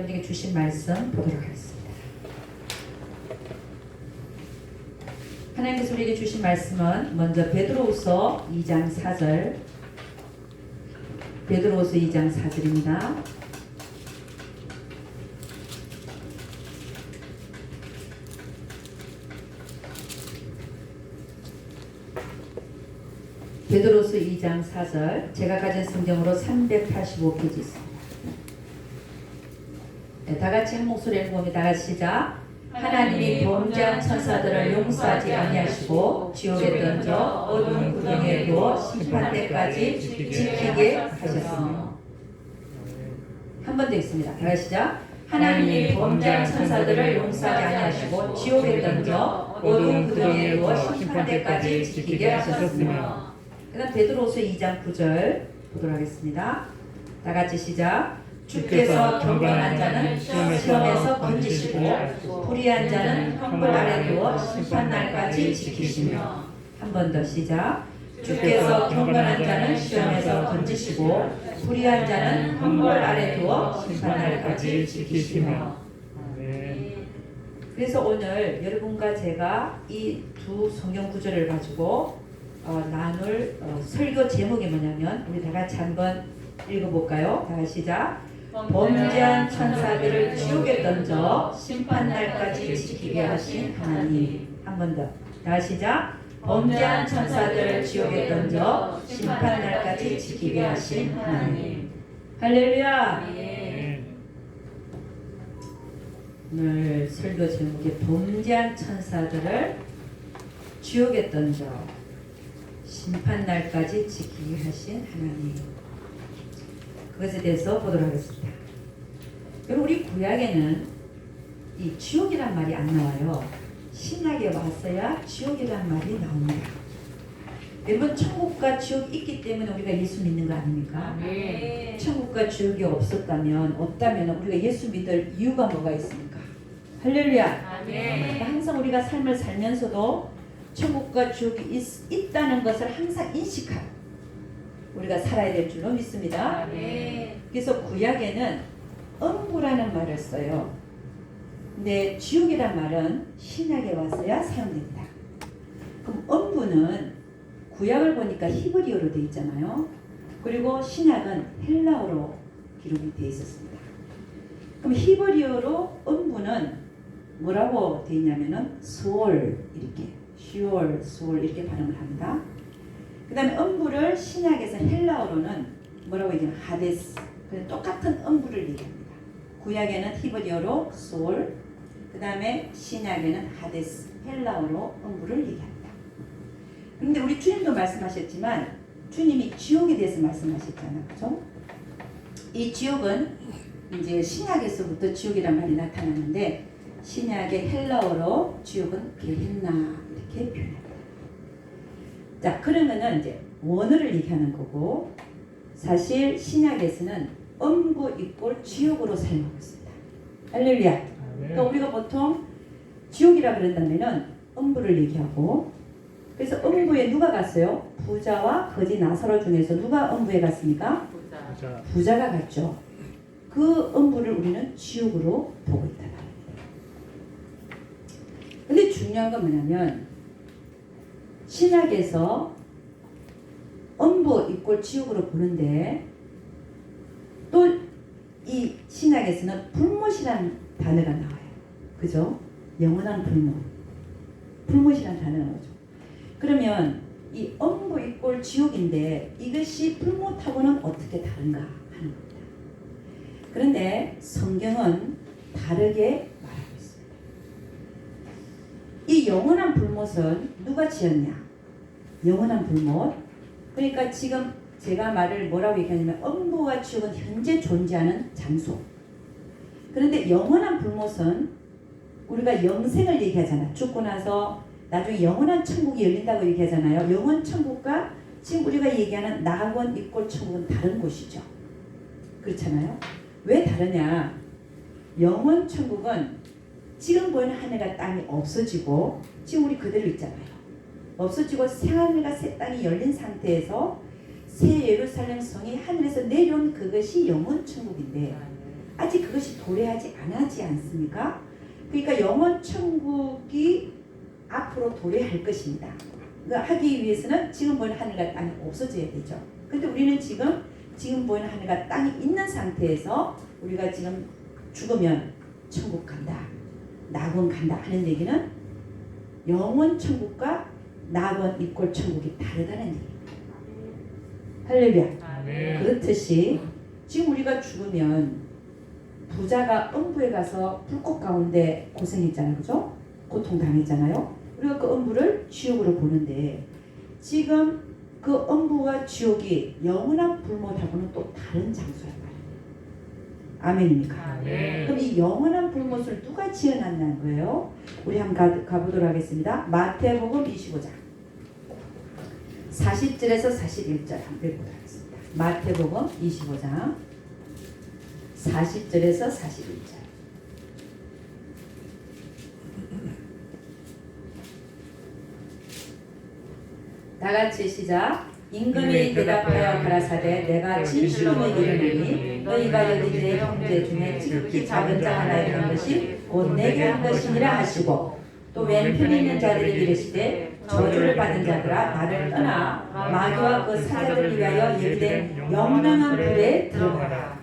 여러분에게 주신 말씀 보도록 하겠습니다. 하나님께서 우리에게 주신 말씀은 먼저 베드로후서 2장 4절, 베드로후서 2장 4절입니다. 베드로서 2장 4절, 제가 가진 성경으로 385페이지 있습니다. 네, 다 같이 한 목소리로 읽어봅니다. 다 같이 시작. 하나님이 범죄한 천사들을 용서하지 아니하시고 지옥에 던져 어두운 구덩이에 두어 심판 때까지 지키게 하셨으며. 한 번 더 있습니다. 다 같이 시작. 하나님이 범죄한 천사들을 용서하지 아니하시고 지옥에 던져 어두운 구덩이에 두어 심판 때까지 지키게 하셨으며. 그 다음 베드로서 2장 9절 보도록 하겠습니다. 다 같이 시작. 주께서 경건한 자는 시험에서 건지시고 불의한 자는 형벌 아래 두어 심판날까지 지키시며. 한 번 더 시작. 주께서 경건한 자는 시험에서 건지시고 불의한 자는 형벌 아래 두어 심판날까지 지키시며. 그래서 오늘 여러분과 제가 이 두 성경 구절을 가지고 나눌 설교 제목이 뭐냐면, 우리 다 같이 한번 읽어볼까요? 다 같이 시작. 범죄한 천사들을 지옥에 던져 심판날까지 지키게 하신 하나님. 한 번 더. 다 같이 시작. 범죄한 천사들을 지옥에 던져 심판날까지 지키게 하신 하나님. 할렐루야. 오늘 설교 제목이 범죄한 천사들을 지옥에 던져 심판날까지 지키게 하신 하나님. 그것에 대해서 보도록 하겠습니다. 여러분, 우리 구약에는 이 지옥이란 말이 안 나와요. 신약에 왔어야 지옥이란 말이 나옵니다. 여러분, 천국과 지옥이 있기 때문에 우리가 예수 믿는 거 아닙니까? 네. 천국과 지옥이 없다면 우리가 예수 믿을 이유가 뭐가 있습니까? 할렐루야. 아멘. 항상 우리가 삶을 살면서도 천국과 지옥이 있다는 것을 항상 인식하고 우리가 살아야 될 줄로 믿습니다. 아멘. 그래서 구약에는 음부라는 말을 써요. 근데 지옥이란 말은 신약에 와서야 사용됩니다. 그럼 음부는 구약을 보니까 히브리어로 되어 있잖아요. 그리고 신약은 헬라어로 기록이 되어 있었습니다. 그럼 히브리어로 음부는 뭐라고 되어 있냐면은 소울, 이렇게 시올, 소울 이렇게 발음을 합니다. 그 다음에 음부를 신약에서 헬라어로는 뭐라고 얘기하면 하데스. 똑같은 음부를 얘기합니다. 구약에는 히브리어로 소울, 그 다음에 신약에는 하데스, 헬라어로 음부를 얘기합니다. 그런데 우리 주님도 말씀하셨지만 주님이 지옥에 대해서 말씀하셨잖아요. 그죠? 이 지옥은 이제 신약에서부터 지옥이란 말이 나타나는데, 신약의 헬라어로 지옥은 게헨나 이렇게 표현합니다. 자, 그러면은 이제 원어를 얘기하는 거고, 사실 신약에서는 음부 이꼴 지옥으로 사용하고 있습니다. 할렐루야. 그러니까 우리가 보통 지옥이라 그런다면은 음부를 얘기하고, 그래서 음부에 누가 갔어요? 부자와 거지 나사로 중에서 누가 음부에 갔습니까? 부자가 갔죠. 그 음부를 우리는 지옥으로 보고 있다. 근데 중요한 건 뭐냐면, 신약에서 음부 이꼴 지옥으로 보는데, 또 이 신약에서는 불못이라는 단어가 나와요. 그죠? 영원한 불못. 불못이라는 단어가 나오죠. 그러면 이 음부 이꼴 지옥인데 이것이 불못하고는 어떻게 다른가 하는 겁니다. 그런데 성경은 다르게 말하고 있습니다. 이 영원한 불못은 누가 지었냐? 영원한 불못. 그러니까 지금 제가 말을 뭐라고 얘기하냐면, 음부와 지옥은 현재 존재하는 장소. 그런데 영원한 불못은 우리가 영생을 얘기하잖아. 죽고 나서 나중에 영원한 천국이 열린다고 얘기하잖아요. 영원 천국과 지금 우리가 얘기하는 낙원 이꼴 천국은 다른 곳이죠. 그렇잖아요. 왜 다르냐? 영원 천국은 지금 보이는 하늘과 땅이 없어지고, 지금 우리 그대로 있잖아요. 없어지고 새하늘과 새 땅이 열린 상태에서 새 예루살렘 성이 하늘에서 내려온 그것이 영원 천국인데, 아직 그것이 도래하지 않았지 않습니까? 그러니까 영원 천국이 앞으로 도래할 것입니다. 그러니까 하기 위해서는 지금 보이는 하늘과 땅이 없어져야 되죠. 근데 우리는 지금 보이는 하늘과 땅이 있는 상태에서 우리가 지금 죽으면 천국 간다, 낙원 간다 하는 얘기는 영원 천국과 낙원 이꼴 천국이 다르다는 얘기입니다. 할렐루야. 그렇듯이 지금 우리가 죽으면 부자가 음부에 가서 불꽃 가운데 고생했잖아요. 그죠? 고통당했잖아요. 우리가 그 음부를 지옥으로 보는데 지금 그 음부와 지옥이 영원한 불못하고는 또 다른 장소란 말이에요. 아멘입니까? 그럼 이 영원한 불못을 누가 지어놨냐는 거예요. 우리 한번 가보도록 하겠습니다. 마태복음 25장 40절에서 41절 한번 읽어보도록 하겠습니다. 마태복음 25장 40절에서 41절. 다같이 시작. 임금이 대답하여 가라사대 내가 진실로 너희에게 이르노니 너희가 여기 내 형제 중에 지극히 작은 자 하나에 한 것이 곧 내게 한 것이니라 하시고 또 왼편에 있는 자들에게 이르시되 저주를 받은 자들아 나를 떠나 마귀와 그 사자들을 위하여 예비된 영영한 불에 들어가라.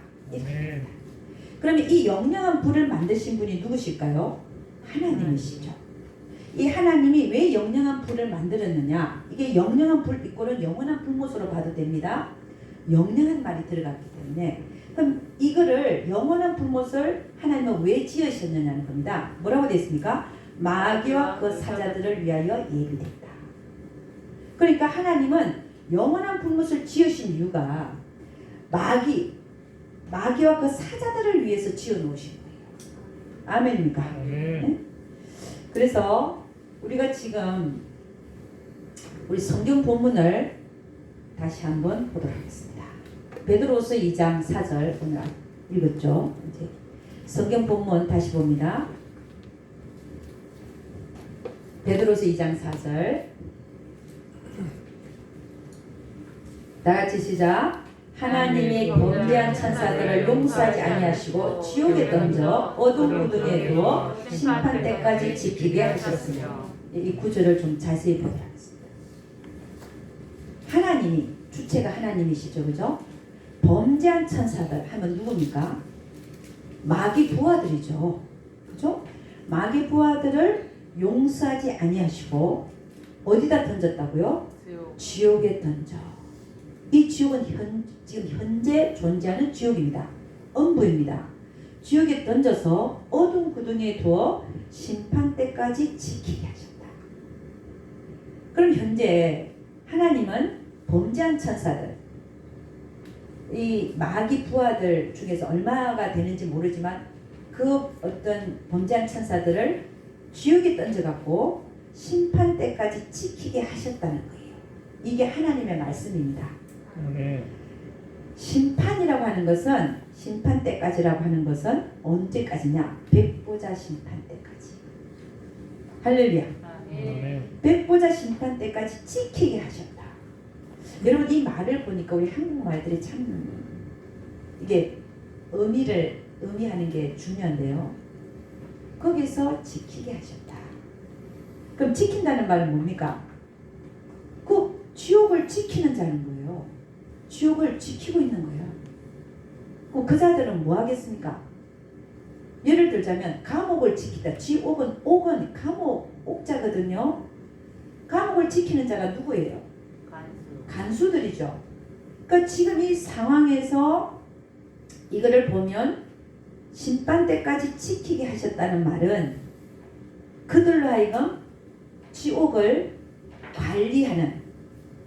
그러면 이 영영한 불을 만드신 분이 누구실까요? 하나님이시죠. 이 하나님이 왜 영영한 불을 만들었느냐? 이게 영영한 불 이꼴은 영원한 불못으로 봐도 됩니다. 영영한 말이 들어갔기 때문에. 그럼 이거를 영원한 불못을 하나님은 왜 지으셨느냐는 겁니다. 뭐라고 되어 있습니까? 마귀와 그 사자들을 위하여 예비됐다. 그러니까 하나님은 영원한 불못을 지으신 이유가 마귀와 그 사자들을 위해서 지어 놓으신 거예요. 아멘입니까? 네? 그래서 우리가 지금 우리 성경 본문을 다시 한번 보도록 하겠습니다. 베드로서 2장 4절 오늘 읽었죠. 이제 성경 본문 다시 봅니다. 베드로서 2장 4절 다같이 시작. 하나님의 범죄한 천사들을 용서하지 아니하시고 지옥에 던져 어두운 구덩이에 두어 심판 때까지 지키게 하셨으며. 이 구절을 좀 자세히 보도록 하겠습니다. 하나님이 주체가 하나님이시죠, 그죠? 범죄한 천사들 하면 누굽니까? 마귀 부하들이죠, 그죠? 마귀 부하들을 용서하지 아니하시고 어디다 던졌다고요? 지옥에 던져. 이 지옥은 지금 현재 존재하는 지옥입니다. 음부입니다. 지옥에 던져서 어두운 구덩이에 두어 심판 때까지 지키게 하셨다. 그럼 현재 하나님은 범죄한 천사들, 이 마귀 부하들 중에서 얼마가 되는지 모르지만 그 어떤 범죄한 천사들을 지옥에 던져갖고 심판 때까지 지키게 하셨다는 거예요. 이게 하나님의 말씀입니다. 심판이라고 하는 것은 심판 때까지라고 하는 것은 언제까지냐? 백보자 심판 때까지. 할렐루야. 백보자 심판 때까지 지키게 하셨다. 여러분 이 말을 보니까 우리 한국말들이 참 이게 의미하는 게 중요한데요. 거기서 지키게 하셨다. 그럼 지킨다는 말은 뭡니까? 그 지옥을 지키는 자는 거예요. 지옥을 지키고 있는 거예요. 그 자들은 뭐 하겠습니까? 예를 들자면 감옥을 지키다. 옥은 감옥 옥자거든요. 감옥을 지키는 자가 누구예요? 간수들이죠. 그러니까 지금 이 상황에서 이거를 보면 심판 때까지 지키게 하셨다는 말은 그들로 하여금 지옥을 관리하는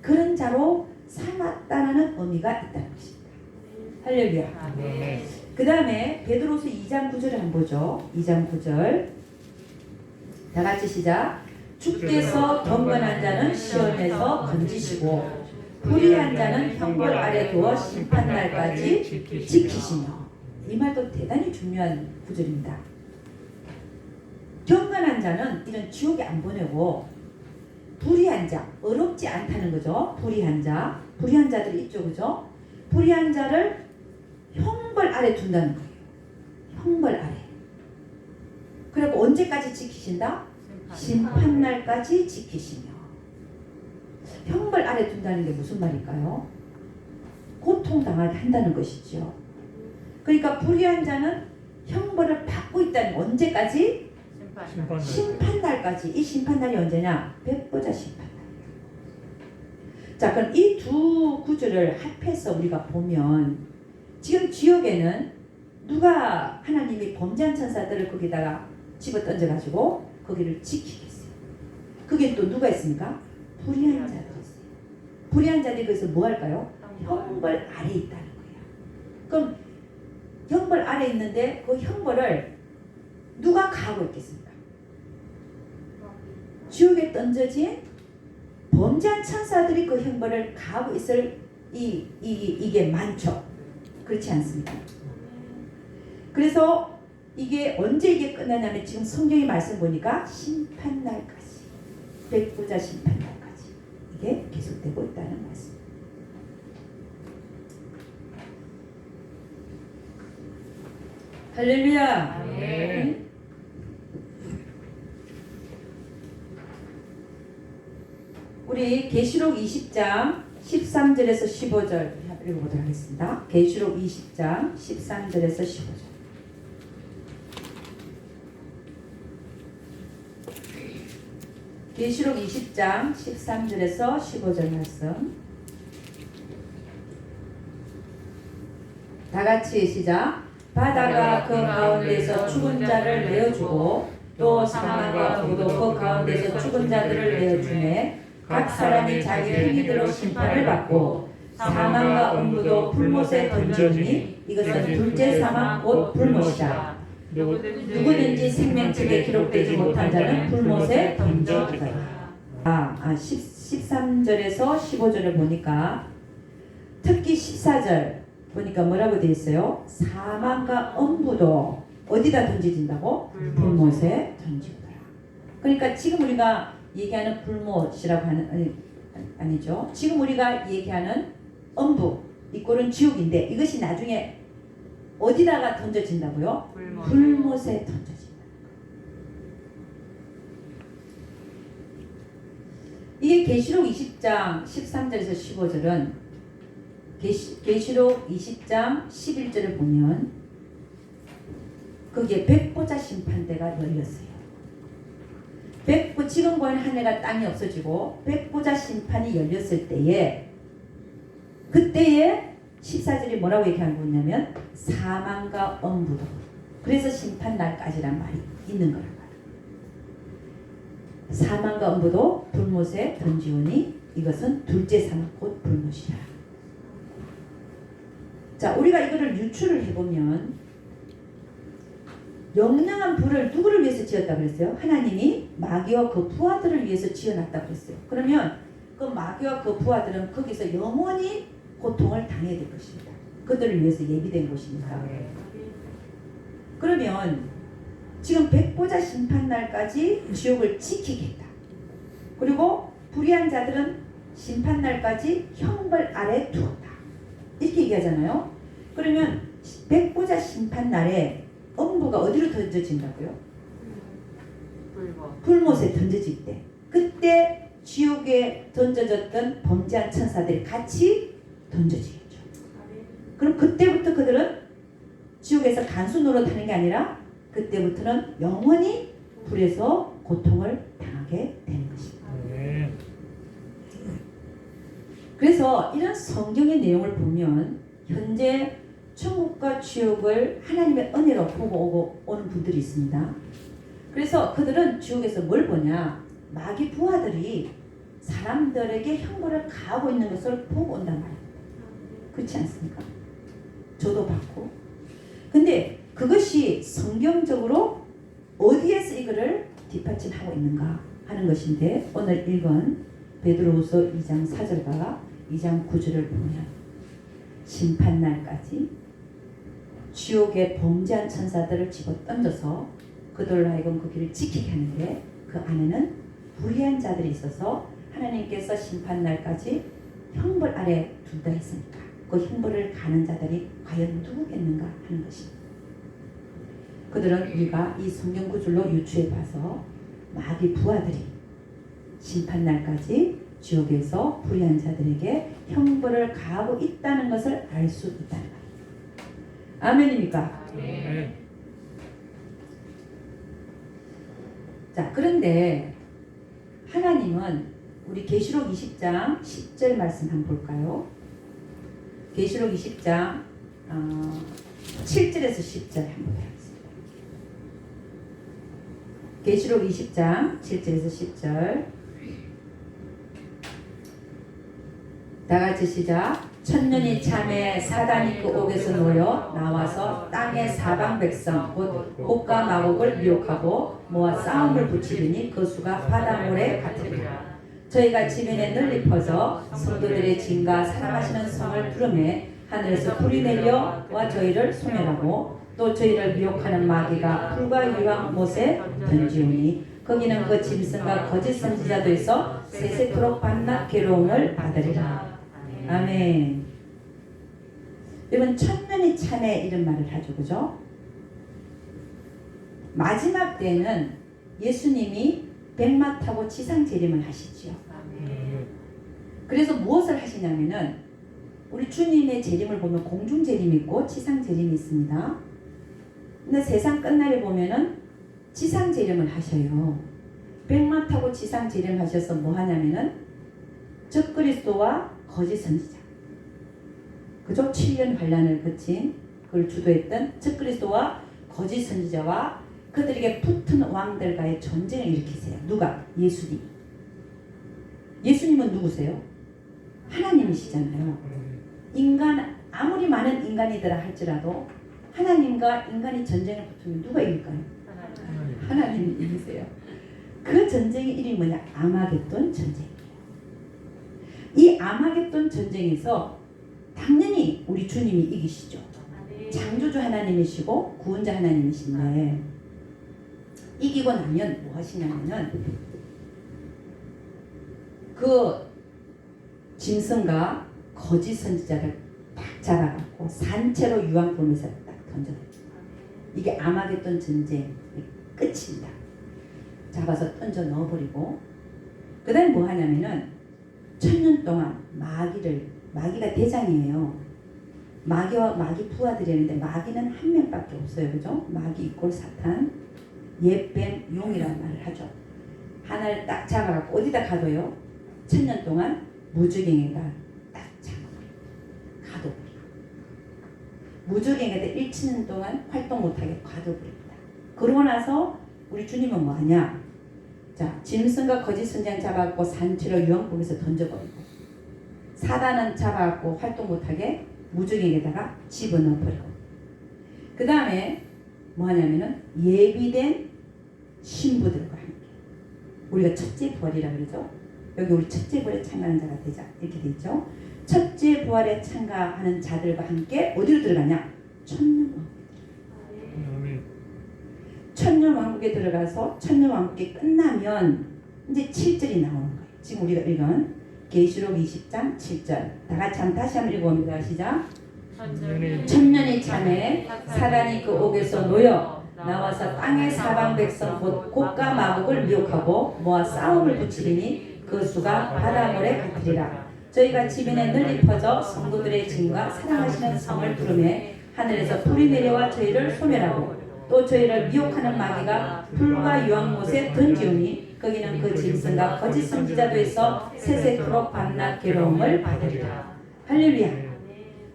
그런 자로 삼았다라는 의미가 있다는 것입니다. 할렐루야. 그 다음에 베드로서 2장 9절을 한번 보죠. 2장 9절 다같이 시작. 주께서 경건한 자는 시험에서 건지시고 불의한 자는 형벌 아래 두어 심판날까지 지키시며. 이 말도 대단히 중요한 구절입니다. 경건한 자는 이런 지옥에 안 보내고 불의한 자, 어렵지 않다는 거죠. 불의한 자들이 있죠, 그죠? 불의한 자를 형벌 아래 둔다는 거예요. 형벌 아래. 그리고 언제까지 지키신다? 심판날까지 지키시며. 형벌 아래 둔다는 게 무슨 말일까요? 고통당하게 한다는 것이죠. 그러니까 불의한 자는 형벌을 받고 있다는 언제까지? 심판날까지. 이 심판날이 언제냐? 백보자 심판날. 자, 그럼 이 두 구절을 합해서 우리가 보면 지금 지옥에는 누가 하나님이 범죄한 천사들을 거기다가 집어 던져가지고 거기를 지키겠어요. 그게 또 누가 있습니까? 불의한 자들이 있어요. 불의한 자들이 거기서 뭐 할까요? 형벌 아래 있다는 거예요. 그럼 형벌 아래 있는데 그 형벌을 누가 가하고 있겠습니까? 지옥에 던져진 범죄한 천사들이 그 형벌을 가하고 있을 이게 많죠. 그렇지 않습니까? 그래서 이게 언제 이게 끝나냐면 지금 성경의 말씀 보니까 심판날까지, 백보자 심판날까지 이게 계속되고 있다는 말씀. 할렐루야. 네. 우리 계시록 20장 13절에서 15절 읽어보도록 하겠습니다. 계시록 20장 13절에서 15절. 계시록 20장 13절에서 15절 말씀. 다 같이 시작. 바다가 그 가운데서 죽은 자를 내어주고 또 사망과 고도 그 가운데서 죽은 자들을 내어주매 각 사람이 자기 행위대로 심판을 받고 사망과 음부도 불못에 던져주니 이것은 둘째 사망 곧 불못이라. 누구든지 생명책에 기록되지 못한 자는 불못에 던져주리라. 13절에서 15절을 보니까 특히 14절 보니까 뭐라고 되어 있어요? 사망과 음부도 어디다 던져진다고? 불못에 던지더라. 그러니까 지금 우리가 얘기하는 불못이라고 하는 아니죠. 지금 우리가 얘기하는 음부 이꼴은 지옥인데 이것이 나중에 어디다가 던져진다고요? 불못에 던져진다. 이게 계시록 20장 13절에서 15절은 계시록 20장 11절을 보면 거기에 백보자 심판대가 열렸어요. 지금 보이는 하늘과 땅이 없어지고 백보자 심판이 열렸을 때에 그때에 14절이 뭐라고 얘기하는 거냐면 사망과 음부도 그래서 심판날까지란 말이 있는 거란 말이에요. 사망과 음부도 불못에 던지오니 이것은 둘째 사망 곧 불못이라. 자, 우리가 이거를 유추를 해보면 영영한 불을 누구를 위해서 지었다 그랬어요? 하나님이 마귀와 그 부하들을 위해서 지어놨다 그랬어요. 그러면 그 마귀와 그 부하들은 거기서 영원히 고통을 당해야 될 것입니다. 그들을 위해서 예비된 곳입니다. 그러면 지금 백보자 심판날까지 지옥을 지키겠다. 그리고 불의한 자들은 심판날까지 형벌 아래 두었다. 이렇게 얘기하잖아요. 그러면 백보자 심판날에 음부가 어디로 던져진다고요? 불못에 던져질 때 그때 지옥에 던져졌던 범죄한 천사들이 같이 던져지겠죠. 그럼 그때부터 그들은 지옥에서 간수노릇 하는 게 아니라 그때부터는 영원히 불에서 고통을 당하게 되는 것입니다. 그래서 이런 성경의 내용을 보면 현재 천국과 지옥을 하나님의 은혜로 보고 오는 분들이 있습니다. 그래서 그들은 지옥에서 뭘 보냐? 마귀 부하들이 사람들에게 형벌을 가하고 있는 것을 보고 온단 말입니다. 그렇지 않습니까? 저도 봤고. 근데 그것이 성경적으로 어디에서 이거를 뒷받침하고 있는가 하는 것인데 오늘 읽은 베드로후서 2장 4절과 2장 9절을 보면 심판날까지 지옥의 범죄한 천사들을 집어 던져서 그들로 하여금 그 길을 지키게 하는데 그 안에는 불의한 자들이 있어서 하나님께서 심판날까지 형벌 아래 둔다 했으니까 그 형벌을 가는 자들이 과연 누구겠는가 하는 것입니다. 그들은 우리가 이 성경 구절로 유추해 봐서 마귀 부하들이 심판날까지 지옥에서 불의한 자들에게 형벌을 가하고 있다는 것을 알 수 있다는 거예요. 아멘입니까? 네. 자, 그런데 하나님은 우리 계시록 20장 10절 말씀 한번 볼까요? 계시록 20장 7절에서 10절 한번 해보겠습니다. 계시록 20장 7절에서 10절 다같이 시작. 천년이 참에 사단이 그 옥에서 놓여 나와서 땅의 사방 백성 곧 곡과 마곡을 미혹하고 모아 싸움을 붙이리니 그 수가 바닷물에 같으리라. 저희가 지면에 널리 퍼져 성도들의 진과 사랑하시는 성을 부르매 하늘에서 불이 내려와 저희를 소멸하고 또 저희를 미혹하는 마귀가 불과 유황 못에 던지오니 거기는 그 짐승과 거짓 선지자도 있어 세세토록 밤낮 괴로움을 받으리라. 아멘. 여러분 천년이 참에 이런 말을 하죠, 그죠? 마지막 때는 예수님이 백마 타고 지상 재림을 하시지요. 그래서 무엇을 하시냐면은 우리 주님의 재림을 보면 공중 재림이 있고 지상 재림이 있습니다. 근데 세상 끝날에 보면은 지상 재림을 하셔요. 백마 타고 지상 재림 하셔서 뭐 하냐면은 적그리스도와 거짓 선지자, 그죠? 7년 환란을 거친 그걸 주도했던 적그리스도와 거짓 선지자와 그들에게 붙은 왕들과의 전쟁을 일으키세요. 누가? 예수님. 예수님은 누구세요? 하나님이시잖아요. 인간, 아무리 많은 인간이더라 할지라도 하나님과 인간이 전쟁을 붙으면 누가 이길까요? 하나님이 이기세요. 그 전쟁의 이름이 뭐냐? 아마겟돈 전쟁이에요. 이 아마겟돈 전쟁에서 당연히 우리 주님이 이기시죠. 창조주 하나님이시고 구원자 하나님이신데 이기고 나면 뭐 하시냐면은 그 짐승과 거짓 선지자를 딱 잡아갖고 산채로 유황불에서 딱 던져버립니다. 이게 아마겟돈 전쟁의 끝입니다. 잡아서 던져 넣어버리고 그 다음에 뭐 하냐면은 1000년 동안 마귀가 대장이에요. 마귀와 마귀 부하들이었는데 마귀는 한 명밖에 없어요. 그죠? 마귀 이꼴 사탄, 옛뱀, 용이라는 말을 하죠. 하나를 딱 잡아갖고 어디다 가둬요? 1000년 동안 무주갱이가 딱 잡아버리고 가둬버리고 무주갱이가 1년 동안 활동 못하게 가둬버립니다. 그러고 나서 우리 주님은 뭐하냐? 자, 짐승과 거짓 선지자는 잡아갖고 산채로 유황불에서 던져버리고 사단은 잡아갖고 활동 못하게 무주갱에다가 집어넣어버리고 그 다음에 뭐하냐면은 예비된 신부들과 함께 우리가 첫째 부활이라 그러죠. 여기 우리 첫째 부활에 참가하는 자가 되자 이렇게 돼 있죠. 첫째 부활에 참가하는 자들과 함께 어디로 들어가냐? 천년왕국에 들어가서 천년왕국이 끝나면 이제 7절이 나오는 거예요. 지금 우리가 읽은 계시록 20장 7절 다같이 다시 한번 읽어봅니다. 시작. 천년이 참에 사단이 그 옥에서 놓여 나와서 땅의 사방 백성 곧 곡과 마곡을 미혹하고 모아 싸움을 붙이리니 그 수가 바닷물에 같으리라. 저희가 지면에 널리 퍼져 성도들의 짐과 사랑하시는 성을 부르매 하늘에서 불이 내려와 저희를 소멸하고 또 저희를 미혹하는 마귀가 불과 유황못에 던지오니 거기는 그 짐승과 거짓 선지자도 있어 세세토록 밤낮 괴로움을 받으리라. 할렐루야.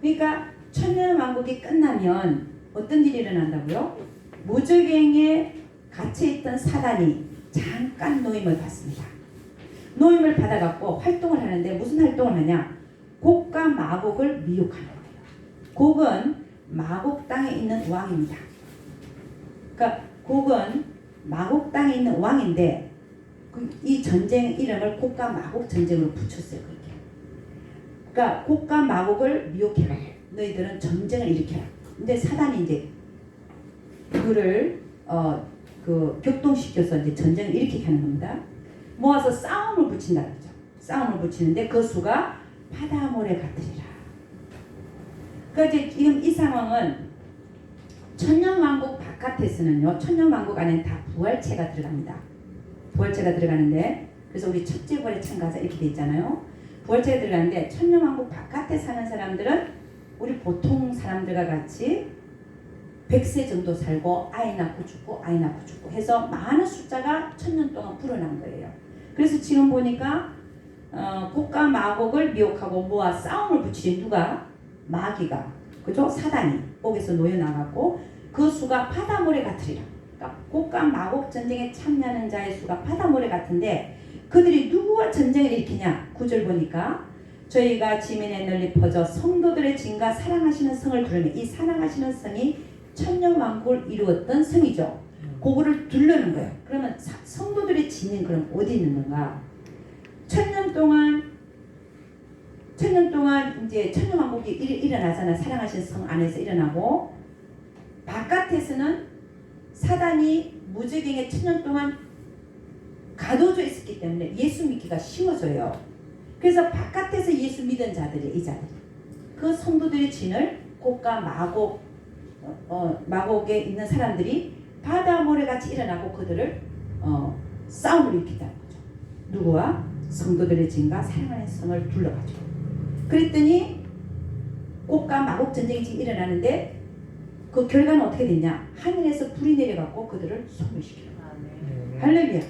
그러니까 천년왕국이 끝나면 어떤 일이 일어난다고요? 무저갱에 갇혀있던 사단이 잠깐 노임을 받습니다. 노임을 받아갖고 활동을 하는데 무슨 활동을 하냐? 곡과 마곡을 미혹하는 거예요. 곡은 마곡 땅에 있는 왕입니다. 그러니까 곡은 마곡 땅에 있는 왕인데 이 전쟁 이름을 곡과 마곡 전쟁으로 붙였어요. 그렇게. 그러니까 곡과 마곡을 미혹해라. 너희들은 전쟁을 일으켜라. 근데 사단이 이제 그를 격동시켜서 이제 전쟁을 일으키게 하는 겁니다. 모아서 싸움을 붙인다 그러죠. 싸움을 붙이는데 그 수가 바닷물에 같으리라. 그러니까 이제 지금 이 상황은 천년왕국 바깥에서는요 천년왕국 안에는 다 부활체가 들어갑니다. 부활체가 들어가는데 그래서 우리 첫째 부활의 참가자 이렇게 돼 있잖아요. 부활체가 들어가는데 천년왕국 바깥에 사는 사람들은 우리 보통 사람들과 같이 100세 정도 살고 아이 낳고 죽고 아이 낳고 죽고 해서 많은 숫자가 천년 동안 불어난 거예요. 그래서 지금 보니까 국가 마곡을 미혹하고 모아 싸움을 붙이신 누가? 마귀가, 그죠? 사단이 옥에서 놓여나갔고 그 수가 바다모래 같으리라. 그러니까 국가 마곡 전쟁에 참여하는 자의 수가 바다모래 같은데 그들이 누구와 전쟁을 일으키냐? 9절 보니까 저희가 지면에 널리 퍼져 성도들의 진과 사랑하시는 성을 두르며 이 사랑하시는 성이 천년왕국을 이루었던 성이죠. 그거를 두르는 거예요. 그러면 성도들의 진은 그럼 어디 있는 건가? 천년 동안 이제 천년왕국이 일어나잖아. 사랑하신 성 안에서 일어나고 바깥에서는 사단이 무적행에 천년 동안 가둬져 있었기 때문에 예수 믿기가 쉬워져요. 그래서 바깥에서 예수 믿은 자들이 이 자들 그 성도들의 진을 곡과 마곡에 있는 사람들이 바다 모래같이 일어나고 그들을 싸움을 일으킨다는 거죠. 누구와? 성도들의 진과 사랑하는 성을 둘러가지고. 그랬더니 곡과 마곡 전쟁이 지금 일어나는데 그 결과는 어떻게 됐냐? 하늘에서 불이 내려갖고 그들을 소멸시켜요. 할렐루야.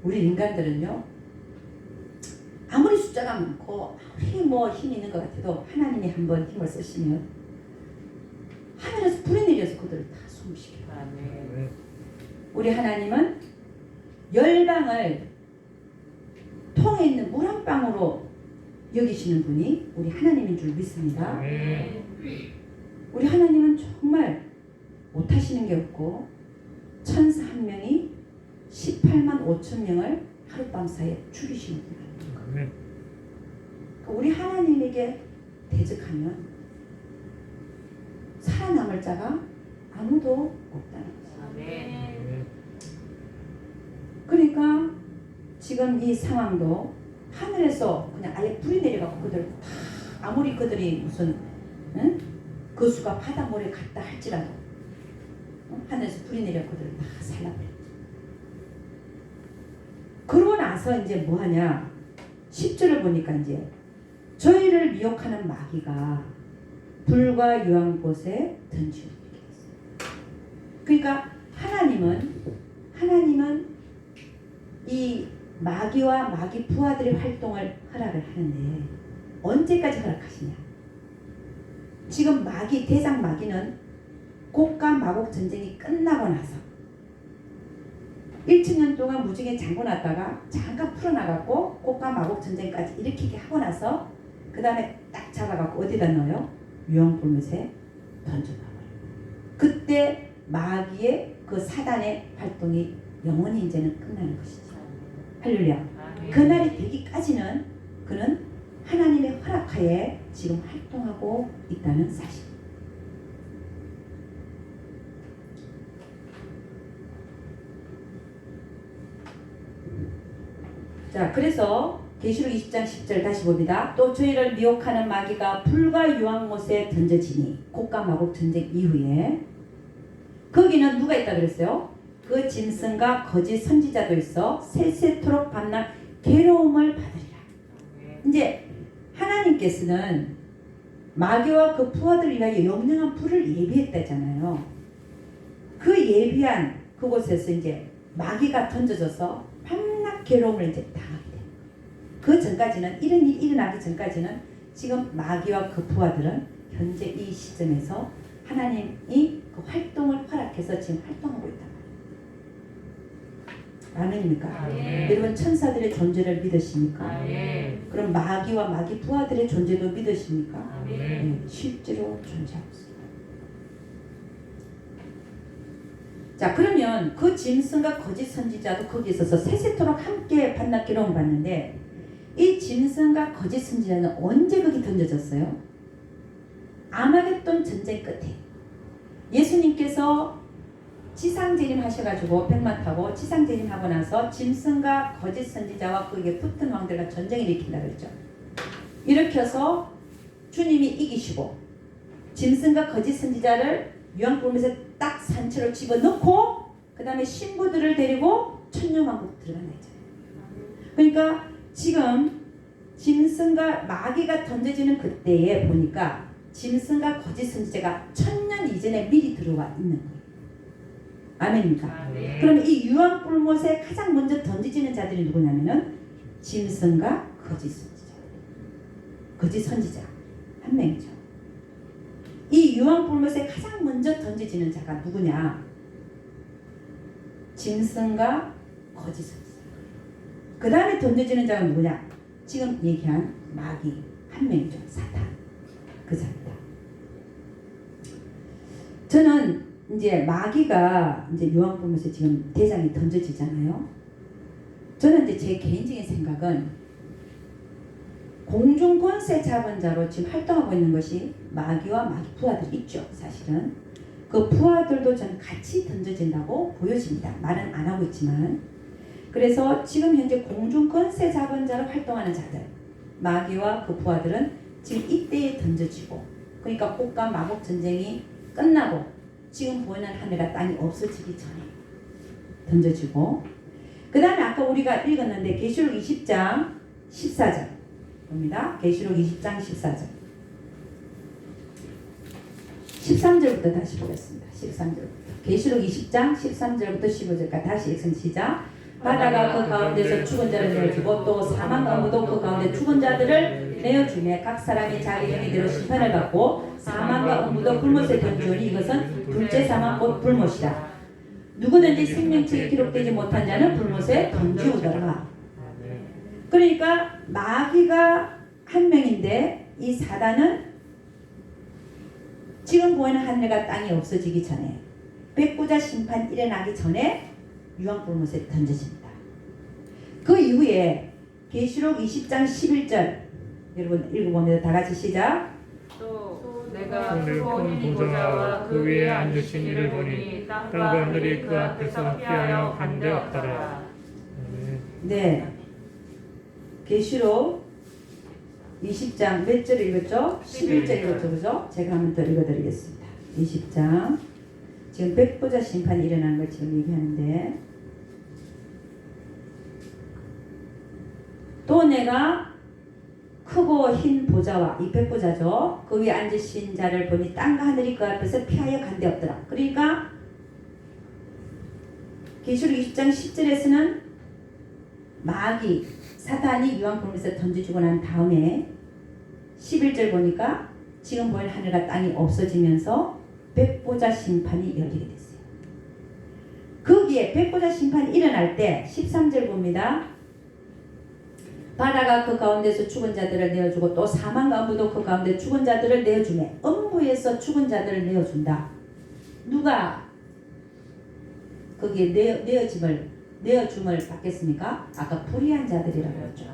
우리 인간들은요 아무리 숫자가 많고 아무리 뭐 힘이 있는 것 같아도 하나님이 한번 힘을 쓰시면 하늘에서 불이 내려서 그들을 다 소멸시켜요. 우리 하나님은 열방을 통에 있는 물 한 방으로 여기시는 분이 우리 하나님인 줄 믿습니다. 우리 하나님은 정말 못하시는 게 없고 천사 한 명이 18만 5천 명을 하룻밤 사이에 죽이시는 분이에요. 우리 하나님에게 대적하면 살아남을 자가 아무도 없다는 거죠. 그러니까 지금 이 상황도 하늘에서 그냥 아예 불이 내려가고 그들 다 아무리 그들이 무슨 그 수가 바닷물에 갔다 할지라도 하늘에서 불이 내려 그들을 다 살라버려. 그러고 나서 이제 뭐하냐 10절을 보니까 이제 저희를 미혹하는 마귀가 불과 유황꽃에 던지고 이렇게 됐어요. 그러니까 하나님은 이 마귀와 마귀 부하들의 활동을 허락을 하는데 언제까지 허락하시냐? 지금 대장 마귀는 곡과 마곡 전쟁이 끝나고 나서 1천년 동안 무지개 잠궈놨다가 잠깐 풀어나갔고 곡과 마곡 전쟁까지 일으키게 하고 나서 그 다음에 딱 잡아갖고 어디다 넣어요? 유황불못에 던져놔버려요. 그때 마귀의 그 사단의 활동이 영원히 이제는 끝나는 것이죠. 할렐루야. 그날이 되기까지는 그는 하나님의 허락하에 지금 활동하고 있다는 사실. 자, 그래서 계시록 20장 10절 다시 봅니다. 또 저희를 미혹하는 마귀가 불과 유황못에 던져지니 곡과 마곡 전쟁 이후에 거기는 누가 있다 그랬어요? 그 짐승과 거짓 선지자도 있어 세세토록 밤낮 괴로움을 받으리라. 이제 하나님께서는 마귀와 그 부하들을 위하여 영영한 불을 예비했다잖아요. 그 예비한 그곳에서 이제 마귀가 던져져서 밤낮 괴로움을 이제 당하게 돼요. 그 전까지는 이런 일이 일어나기 전까지는 지금 마귀와 그 부하들은 현재 이 시점에서 하나님이 그 활동을 허락해서 지금 활동하고 있다. 아멘입니까? 여러분 천사들의 존재를 믿으십니까? 그럼 마귀와 마귀 부하들의 존재도 믿으십니까? 네, 실제로 존재하고 있습니다. 자, 그러면 그 짐승과 거짓 선지자도 거기 있어서 세세토록 함께 밤낮 괴로움 받는데 이 짐승과 거짓 선지자는 언제 거기 던져졌어요? 아마겟돈 전쟁 끝에 예수님께서 지상재림 하셔가지고 백마 타고 지상재림하고 나서 짐승과 거짓 선지자와 거기에 붙은 왕들과 전쟁을 일으킨다 그랬죠. 일으켜서 주님이 이기시고 짐승과 거짓 선지자를 유황불못에 딱 산채로 집어넣고 그 다음에 신부들을 데리고 천년왕국 들어간다 했잖아요. 그러니까 지금 짐승과 마귀가 던져지는 그때에 보니까 짐승과 거짓 선지자가 1000년 이전에 미리 들어와 있는 거예요. 아멘입니까? 네. 그러면 이 유황불못에 가장 먼저 던져지는 자들이 누구냐면은 짐승과 거짓 선지자. 거짓 선지자 한 명이죠. 이 유황불못에 가장 먼저 던져지는 자가 누구냐? 짐승과 거짓 선지자. 그 다음에 던져지는 자가 누구냐? 지금 얘기한 마귀 한 명이죠. 사탄. 그 자입니다. 저는 이제 마귀가 이제 유황불못에 지금 대장이 던져지잖아요. 저는 이제 제 개인적인 생각은 공중 권세 잡은 자로 지금 활동하고 있는 것이 마귀와 마귀 부하들이 있죠. 사실은 그 부하들도 저는 같이 던져진다고 보여집니다. 말은 안 하고 있지만, 그래서 지금 현재 공중 권세 잡은 자로 활동하는 자들, 마귀와 그 부하들은 지금 이때에 던져지고, 그러니까 꽃과 마법 전쟁이 끝나고 지금 보이는 하늘과 땅이 없어지기 전에 던져지고, 그 다음에 아까 우리가 읽었는데 계시록 20장 14절 봅니다. 계시록 20장 14절 13절부터 다시 보겠습니다. 13절부터 계시록 20장 13절부터 15절까지 다시 읽습니다. 시작. 바다가 그 가운데서 죽은 자를 내어주고 또 사망과 무도 그 가운데 죽은 자들을 내어주매 각 사람이 자기 행위대로 심판을 받고 사망과 무도 불못에 던지오니 이것은 둘째 사망 곧 불못이라. 누구든지 생명책에 기록되지 못한 자는 불못에 던지우더라. 그러니까 마귀가 한 명인데 이 사단은 지금 보이는 하늘과 땅이 없어지기 전에, 백부자 심판 일어나기 전에 유황불못에 던져집니다. 그 이후에 계시록 20장 11절 여러분 읽어봅니다. 다 같이 시작. 또 내가 큰 보좌와 그 위에 앉으신 이를 보니 땅과 하늘이 그 앞에서 피하여 간데 없더라. 네, 계시록 20장 몇 절 읽었죠? 11절 읽었죠, 그죠? 제가 한번 더 읽어드리겠습니다. 20장 지금 백보자 심판이 일어나는 걸 지금 얘기하는데, 또 내가 크고 흰 보좌와 이 백보자죠. 그 위에 앉으신 자를 보니 땅과 하늘이 그 앞에서 피하여 간데 없더라. 그러니까 계시록 20장 10절에서는 마귀 사탄이 유황불못에 던져주고 난 다음에 11절 보니까 지금 보이는 하늘과 땅이 없어지면서 백보자 심판이 열리게 됐어요. 거기에 백보자 심판이 일어날 때 13절 봅니다. 바다가 그 가운데서 죽은 자들을 내어주고 또 사망과 무도 그 가운데 죽은 자들을 내어주매, 음부에서 죽은 자들을 내어준다. 누가 거기에 내어줌을 받겠습니까? 아까 불의한 자들이라고 했죠.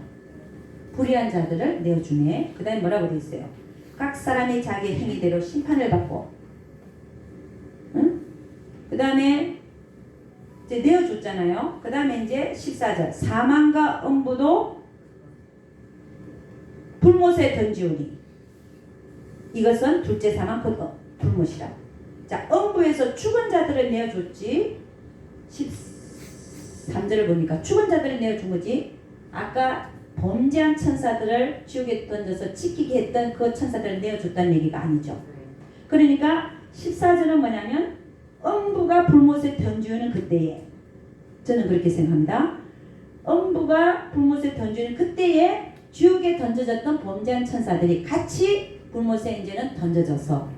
불의한 자들을 내어주매, 그 다음에 뭐라고 되어 있어요? 각 사람이 자기 행위대로 심판을 받고, 응? 그 다음에 이제 내어줬잖아요. 그 다음에 이제 14절 사망과 음부도 불못에 던지우니 이것은 둘째 사망 곧 불못이라. 자, 음부에서 죽은 자들을 내어줬지. 13절을 보니까 죽은 자들을 내어준 거지. 아까 범죄한 천사들을 지옥에 던져서 지키게 했던 그 천사들을 내어줬다는 얘기가 아니죠. 그러니까 14절은 뭐냐면 음부가 불못에 던지우는 그때에, 저는 그렇게 생각합니다. 음부가 불못에 던지우는 그때에 지옥에 던져졌던 범죄한 천사들이 같이 불못에 이제는 던져져서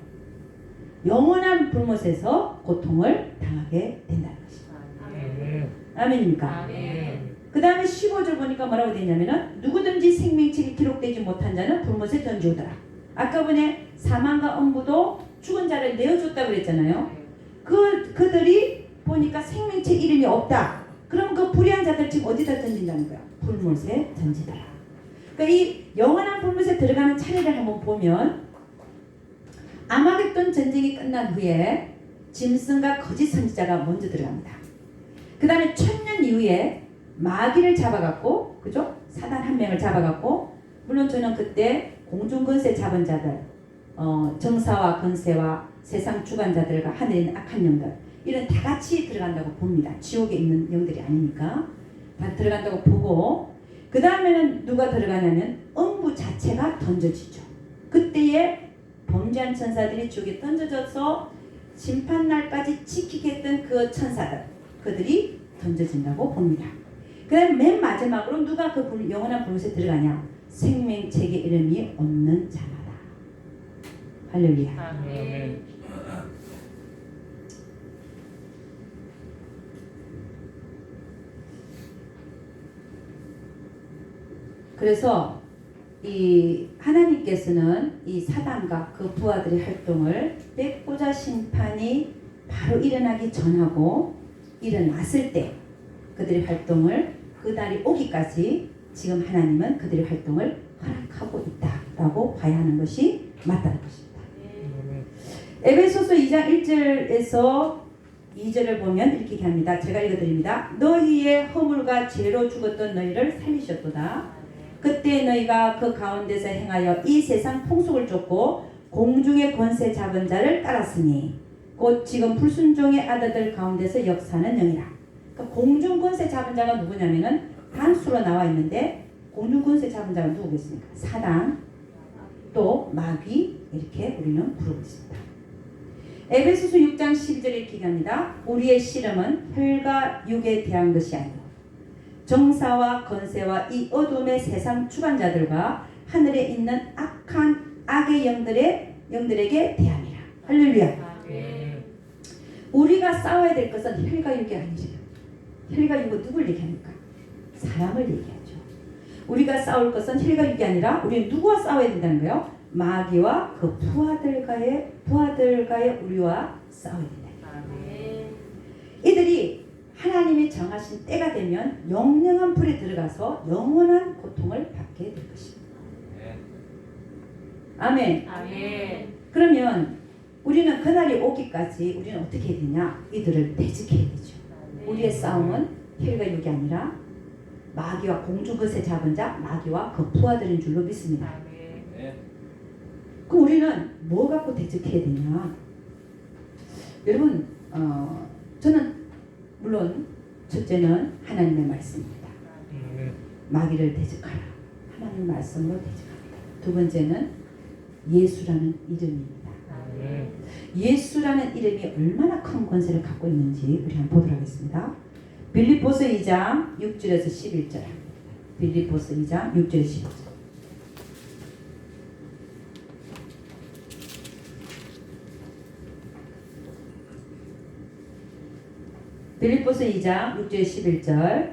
영원한 불못에서 고통을 당하게 된다는 것입니다. 아멘입니까? 그 다음에 15절 보니까 뭐라고 되냐면은 누구든지 생명책이 기록되지 못한 자는 불못에 던지우더라. 아까 전에 사망과 음부도 죽은 자를 내어줬다고 그랬잖아요. 그들이 보니까 생명책 이름이 없다. 그럼 그 불의한 자들 지금 어디다 던진다는 거야? 불못에 던지더라. 그러니까 이 영원한 불못에 들어가는 차례를 한번 보면, 아마겟돈 전쟁이 끝난 후에 짐승과 거짓 선지자가 먼저 들어갑니다. 그 다음에 1000년 이후에 마귀를 잡아갖고, 그죠? 사단 한 명을 잡아갖고, 물론 저는 그때 공중권세 잡은 자들, 정사와 권세와 세상 주관자들과 하늘에 있는 악한 영들 이런 다 같이 들어간다고 봅니다. 지옥에 있는 영들이 아니니까 다 들어간다고 보고 그 다음에는 누가 들어가냐면 음부 자체가 던져지죠. 그때에 범죄한 천사들이 지옥에 던져져서 심판날까지 지키게 했던 그 천사들 그들이 던져진다고 봅니다. 그 다음 맨 마지막으로 누가 그 영원한 불못에 들어가냐 생명책에 이름이 없는 자마다. 할렐루야. 아멘. 그래서 이 하나님께서는 이 사단과 그 부하들의 활동을 백보자 심판이 바로 일어나기 전하고 일어났을 때 그들의 활동을 그 날이 오기까지 지금 하나님은 그들의 활동을 허락하고 있다라고 봐야 하는 것이 맞다는 것입니다. 에베소서 2장 1절에서 2절을 보면 이렇게 얘기합니다. 제가 읽어드립니다. 너희의 허물과 죄로 죽었던 너희를 살리셨도다. 그때 너희가 그 가운데서 행하여 이 세상 풍속을 쫓고 공중의 권세 잡은 자를 따랐으니 곧 지금 불순종의 아들들 가운데서 역사하는 영이라. 그러니까 공중 권세 잡은 자가 누구냐면은 단수로 나와 있는데 공중 권세 잡은 자가 누구겠습니까? 사단 또 마귀 이렇게 우리는 부르고 있습니다. 에베소서 6장 12절에 이렇게 얘기합니다. 우리의 씨름은 혈과 육에 대한 것이 아니요 정사와 권세와 이 어둠의 세상 주관자들과 하늘에 있는 악한 악의 영들에게 대함이라. 할렐루야. 우리가 싸워야 될 것은 혈과 육이 아니죠. 혈과 육은 누굴 얘기합니까? 사람을 얘기하죠. 우리가 싸울 것은 혈과 육이 아니라 우리는 누구와 싸워야 된다는 거예요? 마귀와 그 부하들과의 우리와 싸워야 된다. 이들이 하나님이 정하신 때가 되면 영영한 불에 들어가서 영원한 고통을 받게 될 것입니다. 아멘. 아멘. 그러면 우리는 그날이 오기까지 우리는 어떻게 해야 되냐? 이들을 대적해야 되죠. 우리의 싸움은 혈과 육이 아니라 마귀와 공중것에 잡은 자, 마귀와 그 부하들인 줄로 믿습니다. 그럼 우리는 뭐 갖고 대적해야 되냐? 여러분, 저는 물론 첫째는 하나님의 말씀입니다. 마귀를 대적하라. 하나님의 말씀으로 대적합니다. 두 번째는 예수라는 이름입니다. 예수라는 이름이 얼마나 큰 권세를 갖고 있는지 우리 한번 보도록 하겠습니다. 빌립보서 2장 6절에서 11절. 빌립보서 2장 6절에서 11절. 빌립보서 2장 6절 11절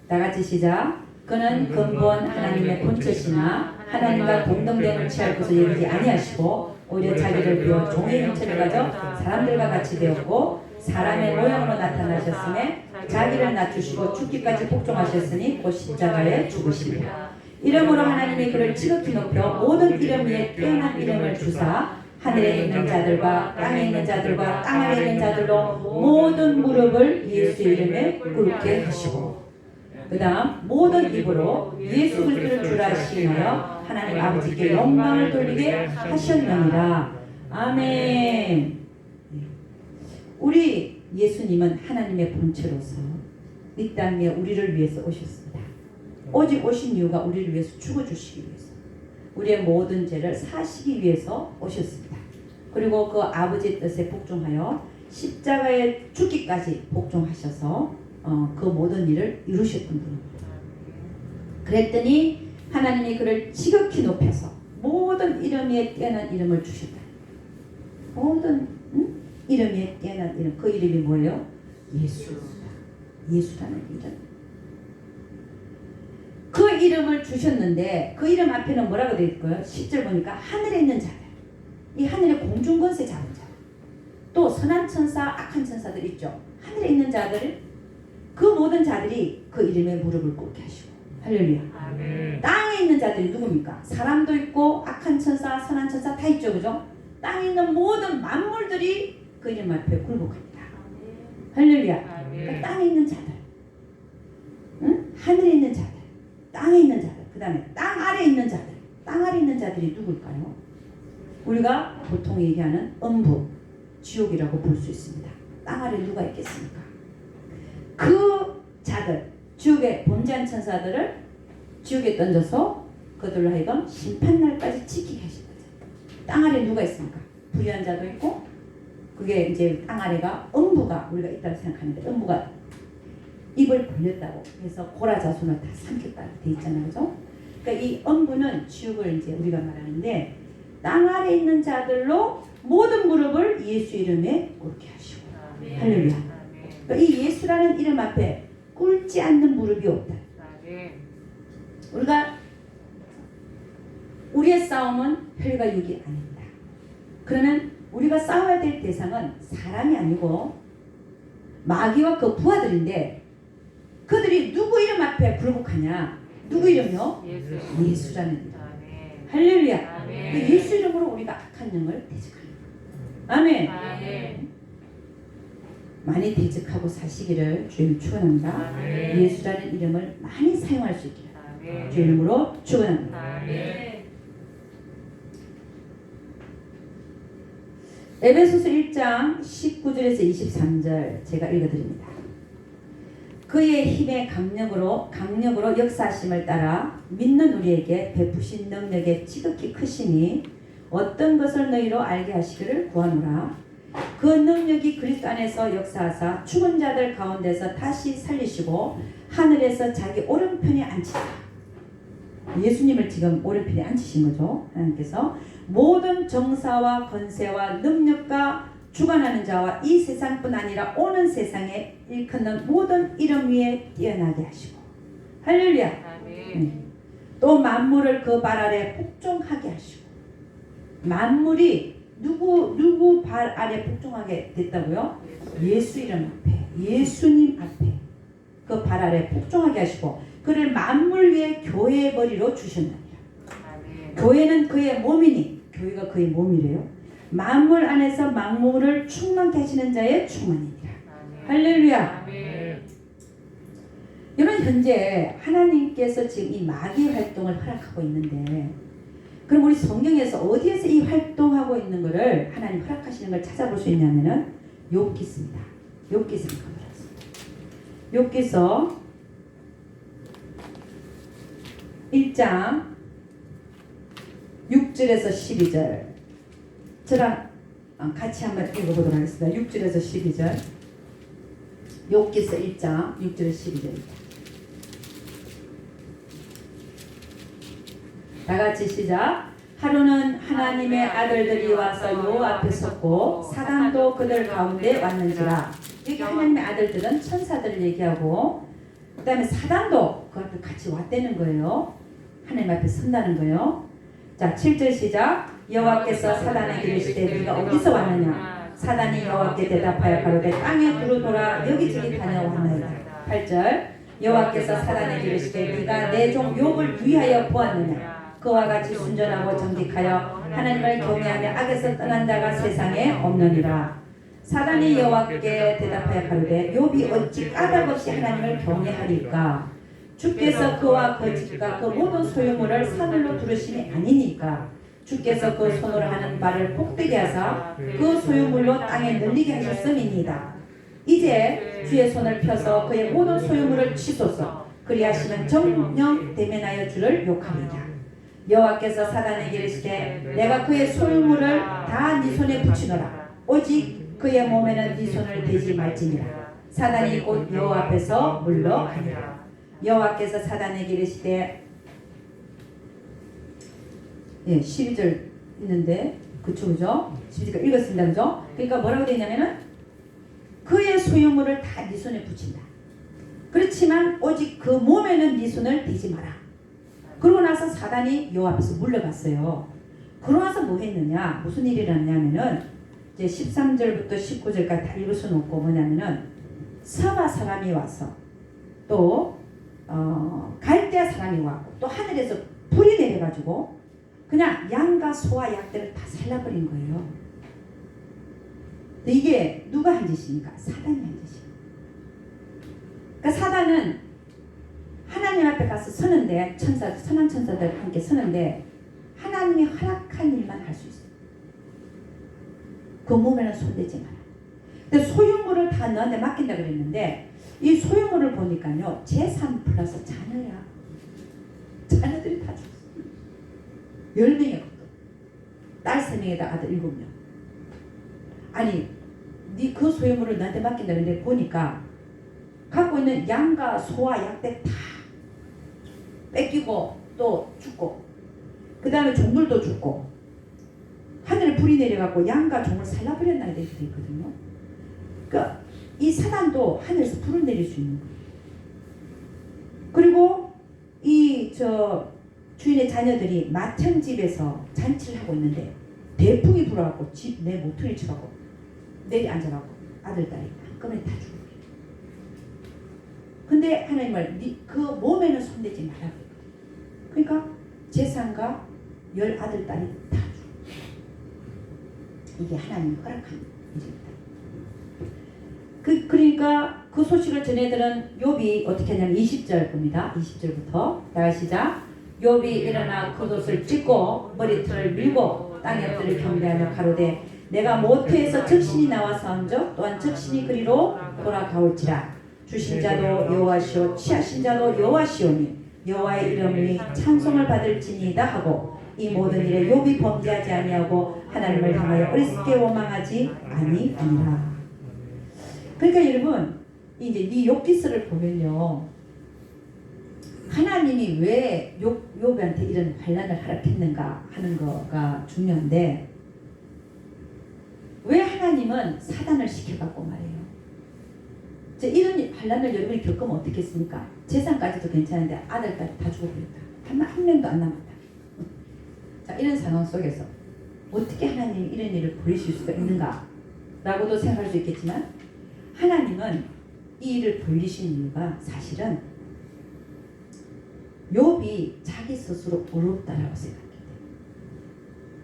다같이 시작. 그는 근본 하나님의 본체시나 하나님과 동등됨을 취할 것을 여기지 아니하시고 오히려 자기를 비워 종의 형체를 가져 사람들과 같이 되었고 사람의 모양으로 나타나셨음에 자기를 낮추시고 죽기까지 복종하셨으니 곧 십자가에 죽으시리라. 이름으로 하나님이 그를 지극히 높여 모든 이름 위에 뛰어난 이름을 주사 하늘에 있는 자들과 땅에 있는 자들과 땅 아래에 있는 자들로 모든 무릎을 예수의 이름에 꿇게 하시고 그 다음 모든 입으로 예수 그리스도를 주라 시인하여 하나님 아버지께 영광을 돌리게 하셨느니라. 아멘. 우리 예수님은 하나님의 본체로서 이 땅에 우리를 위해서 오셨습니다. 오직 오신 이유가 우리를 위해서 죽어주시기 위해서 우리의 모든 죄를 사시기 위해서 오셨습니다. 그리고 그 아버지의 뜻에 복종하여 십자가에 죽기까지 복종하셔서 그 모든 일을 이루셨던 분입니다. 그랬더니 하나님이 그를 지극히 높여서 모든 이름 위에 뛰어난 이름을 주셨다. 모든 이름 위에 뛰어난 이름, 그 이름이 뭐예요? 예수입니다. 예수라는 이름. 그 이름을 주셨는데 그 이름 앞에는 뭐라고 되어 있고요? 10절 보니까 하늘에 있는 자들, 이 하늘의 공중권세 잡은 자, 또 선한 천사, 악한 천사들 있죠. 하늘에 있는 자들, 그 모든 자들이 그 이름에 무릎을 꿇게 하시고, 할렐루야. 아멘. 땅에 있는 자들이 누굽니까? 사람도 있고 악한 천사, 선한 천사 다 있죠, 그죠? 땅에 있는 모든 만물들이 그 이름 앞에 굴복합니다. 할렐루야. 그러니까 땅에 있는 자들, 응? 하늘에 있는 자들, 땅에 있는 자들, 그 다음에 땅 아래에 있는 자들. 땅 아래에 있는 자들이 누굴까요? 우리가 보통 얘기하는 음부, 지옥이라고 볼 수 있습니다. 땅 아래 누가 있겠습니까? 그 자들, 지옥의 범죄한 천사들을 지옥에 던져서 그들로 하여금 심판날까지 지키게 하신 거죠. 땅 아래 누가 있습니까? 불의한 자도 있고, 그게 이제 땅 아래가 음부가 우리가 있다고 생각하는데, 음부가 입을 벌렸다고 해서 고라 자손을 다 삼켰다고 돼 있잖아요, 그죠? 그러니까 이 음부는 지옥을 이제 우리가 말하는데, 땅 아래 있는 자들로 모든 무릎을 예수 이름에 꿇게 하시고, 할렐루야. 그러니까 이 예수라는 이름 앞에 꿇지 않는 무릎이 없다. 우리의 싸움은 혈과 육이 아닙니다. 그러면 우리가 싸워야 될 대상은 사람이 아니고 마귀와 그 부하들인데, 그들이 누구 이름 앞에 굴복하냐? 누구 이름요? 예수라는 이름. 할렐루야. 그 예수 이름으로 우리가 악한 영을 대적하는 거예요. 아멘. 많이 대적하고 사시기를 주님 축원합니다. 예수라는 이름을 많이 사용할 수 있기를 주 이름으로 축원합니다. 에베소서 1장 19절에서 23절 제가 읽어드립니다. 그의 힘의 강력으로 역사하심을 따라 믿는 우리에게 베푸신 능력의 지극히 크심이 어떤 것을 너희로 알게 하시기를 구하노라. 그 능력이 그리스도 안에서 역사하사 죽은 자들 가운데서 다시 살리시고 하늘에서 자기 오른편에 앉히사. 예수님을 지금 오른편에 앉히신 거죠. 하나님께서 모든 정사와 건세와 능력과 주관하는 자와 이 세상뿐 아니라 오는 세상에 일컫는 모든 이름 위에 뛰어나게 하시고, 할렐루야. 또 만물을 그 발 아래 복종하게 하시고. 만물이 누구 발 아래 복종하게 됐다고요? 예수 이름 앞에, 예수님 앞에 그 발 아래 복종하게 하시고, 그를 만물 위에 교회의 머리로 주셨느니라. 교회는 그의 몸이니, 교회가 그의 몸이래요. 만물 안에서 만물을 충만케 하시는 자의 충만이니라. 할렐루야. 여러분, 현재 하나님께서 지금 이 마귀 활동을 허락하고 있는데, 그럼 우리 성경에서 어디에서 이 활동하고 있는 것을 하나님 허락하시는 걸 찾아볼 수 있냐면은 욥기서입니다. 욥기서를 가보겠습니다. 욥기서 1장 6절에서 12절 저랑 같이 한번 읽어보도록 하겠습니다. 6절에서 12절 욥기서 1장 6절에서 12절입니다. 다같이 시작. 하루는 하나님의 아들들이 와서 요 앞에 섰고 사단도 그들 가운데 왔는지라. 여기 하나님의 아들들은 천사들을 얘기하고, 그 다음에 사단도 그 앞에 같이 왔다는 거예요. 하나님 앞에 선다는 거예요. 자, 7절 시작. 여호와께서 사단에게 이르시되 네가 어디서 왔느냐? 사단이 여호와께 대답하여 가로되 땅에 두루 돌아 여기저기 다녀왔나이다. 8절. 여호와께서 사단에게 이르시되 네가 내 종 욥을 위하여 보았느냐? 그와 같이 순전하고 정직하여 하나님을 경외하며 악에서 떠난 자가 세상에 없느니라. 사단이 여호와께 대답하여 가로되 욥이 어찌 까닭없이 하나님을 경외하리까? 주께서 그와 그 집과 그 모든 소유물을 사들로 두르심이 아니니까. 주께서 그 손으로 하는 바를 복되게 하사 그 소유물로 땅에 늘리게 하셨음이니이다. 이제 주의 손을 펴서 그의 모든 소유물을 치소서. 그리하시면 정녕 대면하여 주를 욕하리라. 여호와께서 사단에게 이르시되 내가 그의 소유물을 다 네 손에 붙이노라. 오직 그의 몸에는 네 손을 대지 말지니라. 사단이 곧 여호와 앞에서 물러가니라. 여호와께서 사단에게 이르시되 12절 있는데 그죠? 12절 읽었습니다. 그죠? 그러니까 뭐라고 되어 있냐면은 그의 소유물을 다 네 손에 붙인다. 그렇지만 오직 그 몸에는 네 손을 대지 마라. 그러고 나서 사단이 여호와 앞에서 물러갔어요. 그러고 나서 뭐 했느냐? 무슨 일이 일어났냐면은 이제 13절부터 19절까지 다 읽을 수는 없고 뭐냐면은 서바 사람이 와서 또 갈대아 사람이 왔고 또 하늘에서 불이 내려가지고 그냥 양과 소와 약들을 다 살라버린 거예요. 근데 이게 누가 한 짓입니까? 사단이 한 짓이에요. 그러니까 사단은 하나님 앞에 가서 서는데 선한 천사들 함께 서는데 하나님이 허락한 일만 할 수 있어요. 그 몸에는 손대지 마라. 근데 소유물을 다 너한테 맡긴다 그랬는데 이 소유물을 보니까요. 재산 플러스 자녀야. 자녀들이 다 죽었어. 10명이었거든. 딸 3명에다 아들 7명. 아니 네 그 소유물을 너한테 맡긴다 그랬는데 보니까 갖고 있는 양과 소와 약대 다 뺏기고 또 죽고 그 다음에 종들도 죽고 하늘에 불이 내려갖고 양과 종을 살라버렸나 이렇게 돼 있거든요. 그러니까 이 사단도 하늘에서 불을 내릴 수 있는 거예요. 그리고 이 주인의 자녀들이 마천집에서 잔치를 하고 있는데 대풍이 불어갖고 집 내 모퉁이 쳐갖고 내리 앉아갖고 아들 딸이 한꺼번에 다 죽어. 근데 하나님 말 그 몸에는 손대지 말라. 그러니까 재산과 10 아들 딸이 다 죽어. 이게 하나님이 허락한 일입니다. 그러니까 그 소식을 전해들은 욥이 어떻게 하냐면 20절 겁니다. 20절부터 다 시작. 욥이 일어나 겉옷을 찢고 머리털을 밀고 땅에 엎드려 경배하며 가로되 내가 모태에서 적신이 나와서온즉 또한 적신이 그리로 돌아가올지라. 주신 자도 여호와시오 취하신 자도 여호와시오니 여호와의 이름이 찬송을 받을지니이다 하고 이 모든 일에 욥이 범죄하지 아니하고 하나님을 향하여 어리석게 원망하지 아니하니라. 그러니까 여러분 이제 이 욥기서를 보면요. 하나님이 왜 욥한테 이런 환난을 허락했는가 하는 거가 중요한데 왜 하나님은 사단을 시켜갖고 말해요. 이런 환난을 여러분이 겪으면 어떻겠습니까? 재산까지도 괜찮은데 아들, 딸이 다 죽어버렸다. 한 명도 안 남았다. 자, 이런 상황 속에서 어떻게 하나님이 이런 일을 벌이실 수가 있는가 라고도 생각할 수 있겠지만 하나님은 이 일을 벌리신 이유가 사실은 욥이 자기 스스로 어렵다라고 생각해요.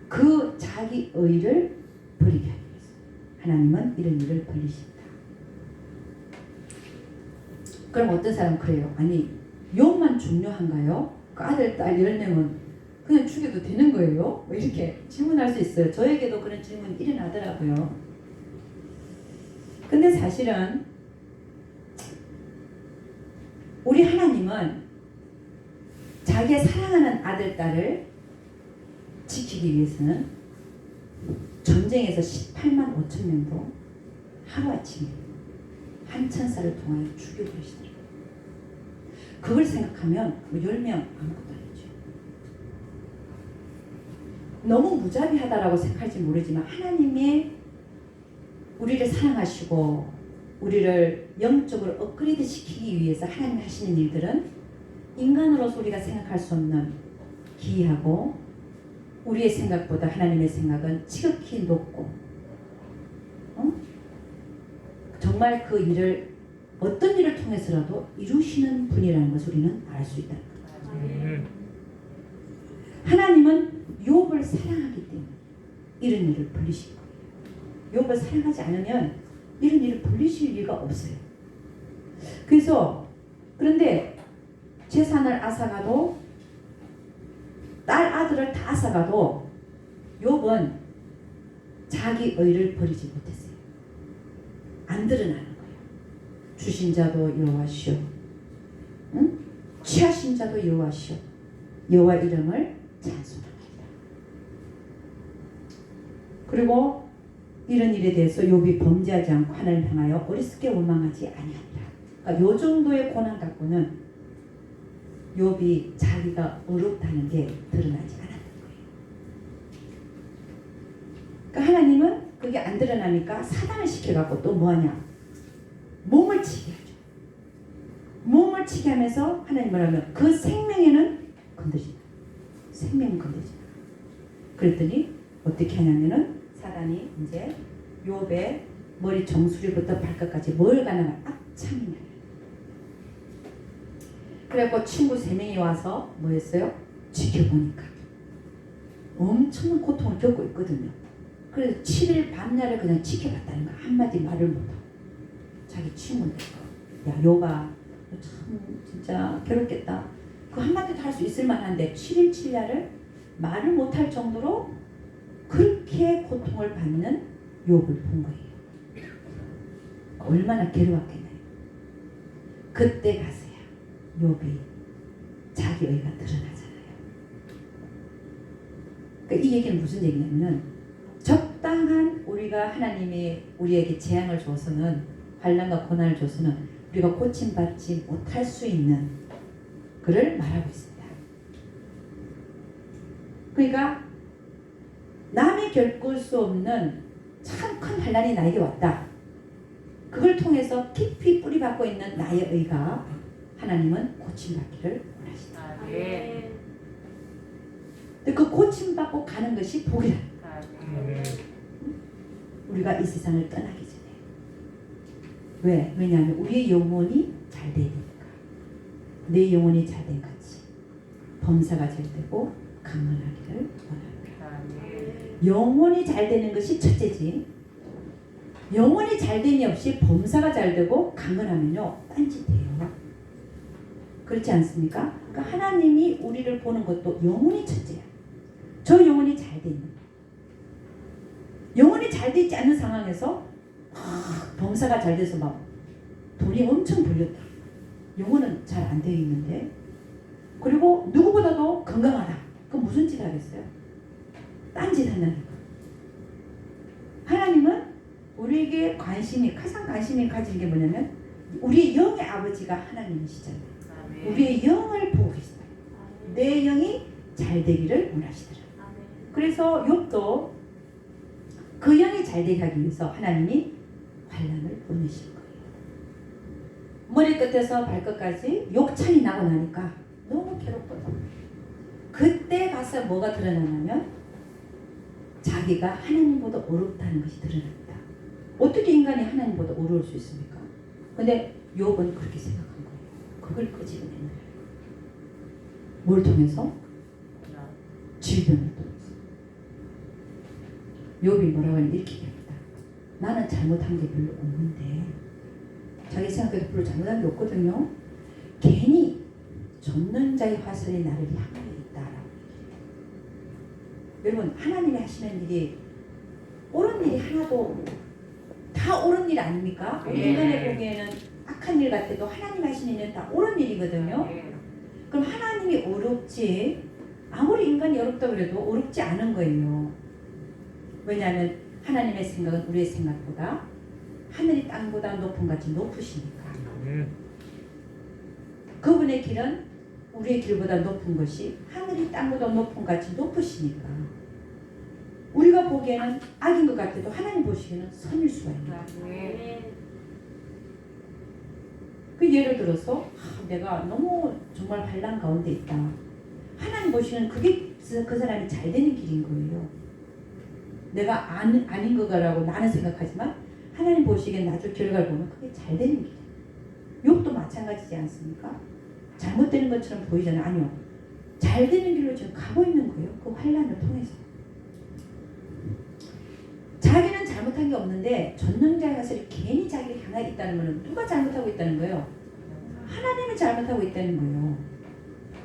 그 자기 의를 버리게 하기 위해서 하나님은 이런 일을 벌리신다. 그럼 어떤 사람은 그래요. 아니 욥만 중요한가요? 그 아들, 딸 10명은 그냥 죽여도 되는 거예요? 뭐 이렇게 질문할 수 있어요. 저에게도 그런 질문이 일어나더라고요. 근데 사실은 우리 하나님은 자기의 사랑하는 아들, 딸을 지키기 위해서는 전쟁에서 18만 5천 명도 하루아침에 한 천사를 통하여 죽여버리시더라고요. 그걸 생각하면 10명 아무것도 아니죠. 너무 무자비하다라고 생각할지 모르지만 하나님의 우리를 사랑하시고 우리를 영적으로 업그레이드 시키기 위해서 하나님이 하시는 일들은 인간으로서 우리가 생각할 수 없는 기이하고 우리의 생각보다 하나님의 생각은 지극히 높고 정말 그 일을 어떤 일을 통해서라도 이루시는 분이라는 것을 우리는 알 수 있다. 하나님은 욥을 사랑하기 때문에 이런 일을 벌리실 거예요. 욥을 사랑하지 않으면 이런 일을 벌리실 리가 없어요. 그런데 재산을 앗아가도 딸 아들을 다 앗아가도 욥은 자기 의를 버리지 못했어요. 안 드러나는 거예요. 주신 자도 여호와시오, 응? 취하신 자도 여호와시오, 여호와 이름을 찬송합니다. 그리고 이런 일에 대해서 욥이 범죄하지 않고 하나님을 향하여 어리석게 원망하지 아니하니라. 그러니까 요 정도의 고난 갖고는 욥이 자기가 어렵다는 게 드러나지 않았던 거예요. 그러니까 하나님은 그게 안 드러나니까 사단을 시켜갖고 또 뭐하냐? 몸을 치게 하죠. 몸을 치게 하면서 하나님 뭐라면 그 생명에는 건드리지 마. 생명은 건드리지 마. 그랬더니 어떻게 하냐면은 사단이 이제 욥의 머리 정수리부터 발끝까지 뭘 가능한 악창이냐. 그래갖고 친구 3명이 와서 뭐 했어요? 지켜보니까 엄청난 고통을 겪고 있거든요. 그래서 7일 밤낮을 그냥 지켜봤다는 거. 한마디 말을 못하고 자기 친구인데 야 욥아 참 진짜 괴롭겠다. 그 한마디도 할 수 있을 만한데 7일 7야를 말을 못할 정도로 그렇게 고통을 받는 욥을 본 거예요. 얼마나 괴로웠겠나요. 그때 가서야 욥이 자기 의가 드러나잖아요. 그러니까 이 얘기는 무슨 얘기냐면 적당한 우리가 하나님이 우리에게 재앙을 줘서는 환난과 고난을 줘서는 우리가 고침받지 못할 수 있는 그를 말하고 있습니다. 그러니까 남이 겪을 수 없는 참 큰 환난이 나에게 왔다. 그걸 통해서 깊이 뿌리박고 있는 나의 의가 하나님은 고침받기를 원하신다. 근데 그 고침받고 가는 것이 복이다. 우리가 이 세상을 떠나기 전에. 왜? 왜냐하면 우리의 영혼이 잘 되니까. 내 영혼이 잘 된 같이 범사가 잘 되고 강건하기를 원합니다. 영혼이 잘 되는 것이 첫째지. 영혼이 잘 됨이 없이 범사가 잘 되고 강건하면요 딴짓해요. 그렇지 않습니까? 그러니까 하나님이 우리를 보는 것도 영혼이 첫째야. 저 영혼이 잘 돼 있는 거야. 영혼이 잘 되지 않는 상황에서 범사가 잘 돼서 막 돈이 엄청 불렸다. 영혼은 잘 안 되어 있는데 그리고 누구보다도 건강하다. 그럼 무슨 짓 하겠어요? 딴짓 한다는 거. 하나님은 우리에게 가장 관심이 가진 게 뭐냐면 우리의 영의 아버지가 하나님이시잖아요. 우리의 영을 보고 계시다. 내 영이 잘 되기를 원하시더라. 그래서 욥도 그 영이 잘 되게 하기 위해서 하나님이 환난을 보내신 거예요. 머리끝에서 발끝까지 욕창이 나고 나니까 너무 괴롭거든. 그때 가서 뭐가 드러나냐면 자기가 하나님보다 어렵다는 것이 드러납니다. 어떻게 인간이 하나님보다 어려울 수 있습니까? 근데 욥은 그렇게 생각한 거예요. 그걸 끄집어낸 거예요. 뭘 통해서? 질병을 통해서. 욥이 뭐라고 하냐면 이렇게 얘기합니다. 나는 잘못한 게 별로 없는데 자기 생각해도 별로 잘못한 게 없거든요. 괜히 좇는 자의 화살이 나를 향하여 있다라고 얘기해요. 여러분 하나님이 하시는 일이 옳은 일이 하나도 다 옳은 일 아닙니까? 우리 인간이 보기에는 악한 일 같아도 하나님 하시는 일은 다 옳은 일이거든요. 그럼 하나님이 어렵지 아무리 인간이 어렵다고 해도 어렵지 않은 거예요. 왜냐하면 하나님의 생각은 우리의 생각보다 하늘이 땅보다 높은 같이 높으시니까. 그분의 길은 우리의 길보다 높은 것이 하늘이 땅보다 높은 같이 높으시니까 우리가 보기에는 악인 것 같아도 하나님 보시기에는 선일 수가 있는 거예요. 그 예를 들어서 내가 너무 정말 환난 가운데 있다. 하나님 보시기에는 그게 그 사람이 잘 되는 길인 거예요. 내가 아닌 거라고 나는 생각하지만 하나님 보시기에 나중 결과를 보면 그게 잘 되는 길이에요. 욥도 마찬가지지 않습니까? 잘못되는 것처럼 보이잖아요. 아니요. 잘 되는 길로 지금 가고 있는 거예요. 그 환난을 통해서. 자기는 잘못한 게 없는데 전능자의 화살이 괜히 자기를 향하여 있다는 것은 누가 잘못하고 있다는 거예요? 하나님이 잘못하고 있다는 거예요.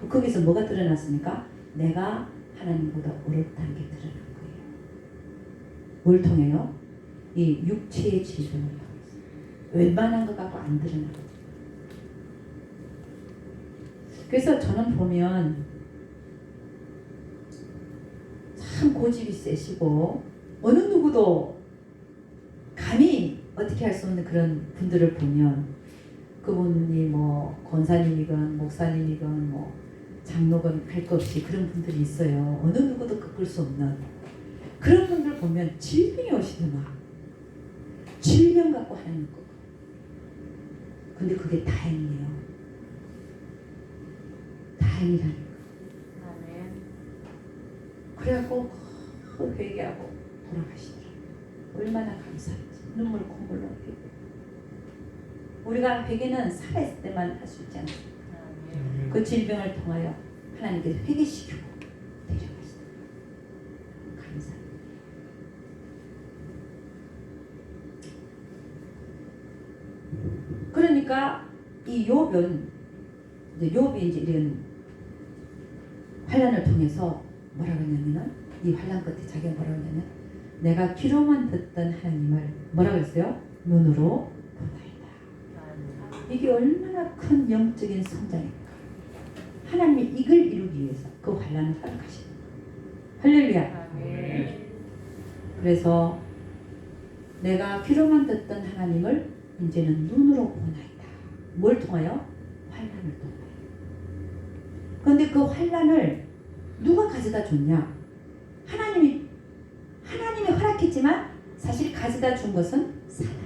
거기서 뭐가 드러났습니까? 내가 하나님보다 어렵다는 게 드러난 거예요. 뭘 통해요? 이 육체의 질병을 통해서. 웬만한 것 갖고 안 드러나요. 그래서 저는 보면 참 고집이 세시고 어느 누구도 감히 어떻게 할 수 없는 그런 분들을 보면 그분이 뭐 권사님이건 목사님이건 뭐 장로건 할 것 없이 그런 분들이 있어요. 어느 누구도 꺾을 수 없는 그런 분들 보면 질병이 오시더만 질병 갖고 하나님 거. 근데 그게 다행이에요. 다행이라는 거. 그래갖고 회개하고 돌아가시더라고요. 얼마나 감사한지 눈물 콧물로 회개. 우리가 회개는 살아있을 때만 할 수 있지 않습니까? 그 질병을 통하여 하나님께서 회개시키고 데려가시더라고요. 감사합니다. 그러니까 이 욥은 욥이 이제 이런 환난을 통해서 뭐라고 했냐면은 이 환난 끝에 자기가 뭐라고 했냐면 내가 귀로만 듣던 하나님을 뭐라고 했어요? 눈으로 보나이다. 이게 얼마나 큰 영적인 성장입니까? 하나님이 이걸 이루기 위해서 그 환난을 허락하십니다. 할렐루야. 그래서 내가 귀로만 듣던 하나님을 이제는 눈으로 보나이다. 뭘 통하여? 환난을 통하여. 그런데 그 환난을 누가 가져다 줬냐? 하나님이 허락했지만 사실 가져다 준 것은 사단이에요.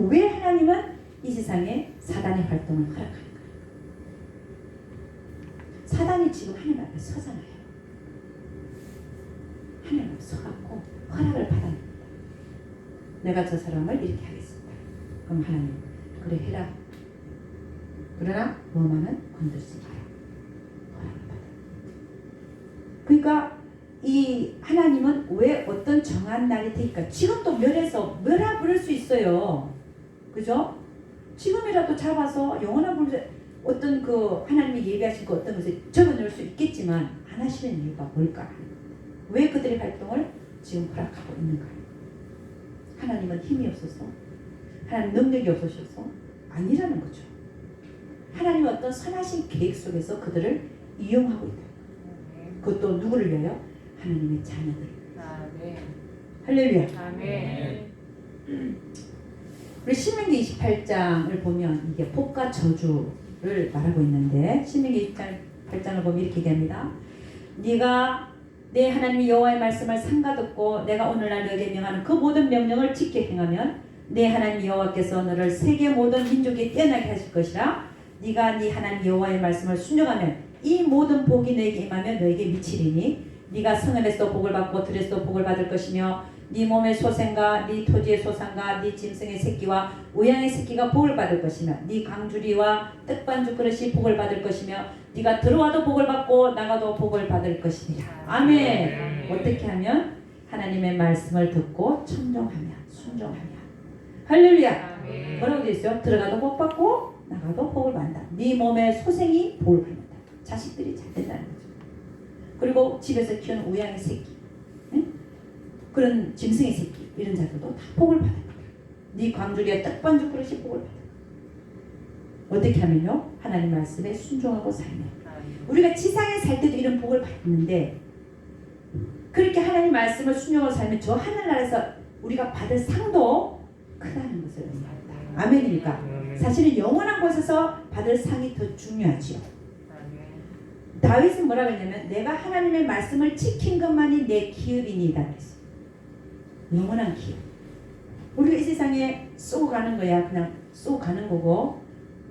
왜 하나님은 이 세상에 사단의 활동을 허락하는 거예요? 사단이 지금 하나님 앞에 서잖아요. 하나님 앞에 서갖고 허락을 받아냅니다. 내가 저 사람을 이렇게 하겠습니다. 그럼 하나님 그래 해라. 그러나 너만은 건들지 마라. 허락을 받아. 그러니까 이 하나님은 왜 어떤 정한 날이 되니까 지금도 멸해서 멸하 부를 수 있어요. 그죠? 지금이라도 잡아서 영원한 불 어떤 그 하나님이 예비하신 그 어떤 것을 적어놓을 수 있겠지만 안 하시는 이유가 뭘까? 왜 그들의 활동을 지금 허락하고 있는가? 하나님은 힘이 없어서 하나님 능력이 없으셔서 아니라는 거죠. 하나님은 어떤 선하신 계획 속에서 그들을 이용하고 있다. 그것도 누구를 위하여? 하나님의 자녀들. 할렐루야. 아멘. 우리 신명기 28장을 보면 이게 복과 저주를 말하고 있는데 신명기 28장을 보면 이렇게 얘기합니다. 네가 내 하나님 여호와의 말씀을 삼가듣고 내가 오늘날 너에게 명하는 그 모든 명령을 지켜 행하면 내 하나님 여호와께서 너를 세계 모든 민족이 뛰어나게 하실 것이라. 네가 네 하나님 여호와의 말씀을 순종하면 이 모든 복이 너에게 임하며 너에게 미치리니 네가 성읍에서도 복을 받고 들에서도 복을 받을 것이며 네 몸의 소생과 네 토지의 소산과 네 짐승의 새끼와 우양의 새끼가 복을 받을 것이며 네 강주리와 떡반죽 그릇이 복을 받을 것이며 네가 들어와도 복을 받고 나가도 복을 받을 것이니라. 아멘. 어떻게 하면? 하나님의 말씀을 듣고 청종하며 순종하며. 할렐루야. 뭐라고 되어 있어요? 들어가도 복 받고 나가도 복을 받는다. 네 몸의 소생이 복을 받는다. 자식들이 잘 된다는 거죠. 그리고 집에서 키우는 우양의 새끼, 응? 그런 짐승의 새끼 이런 자들도 다 복을 받을 거야. 네 광주리에 떡반죽 그릇이 복을 받을 거야. 어떻게 하면요? 하나님 말씀에 순종하고 살면. 우리가 지상에 살 때도 이런 복을 받는데 그렇게 하나님 말씀을 순종하고 살면 저 하늘나라에서 우리가 받을 상도 크다는 것을 의미합니다. 아멘입니까? 사실은 영원한 곳에서 받을 상이 더 중요하지요. 다윗은 뭐라고 했냐면 내가 하나님의 말씀을 지킨 것만이 내 기업이니이다 그랬어요. 영원한 기업. 우리가 이 세상에 쏘고 가는 거야. 그냥 쏘고 가는 거고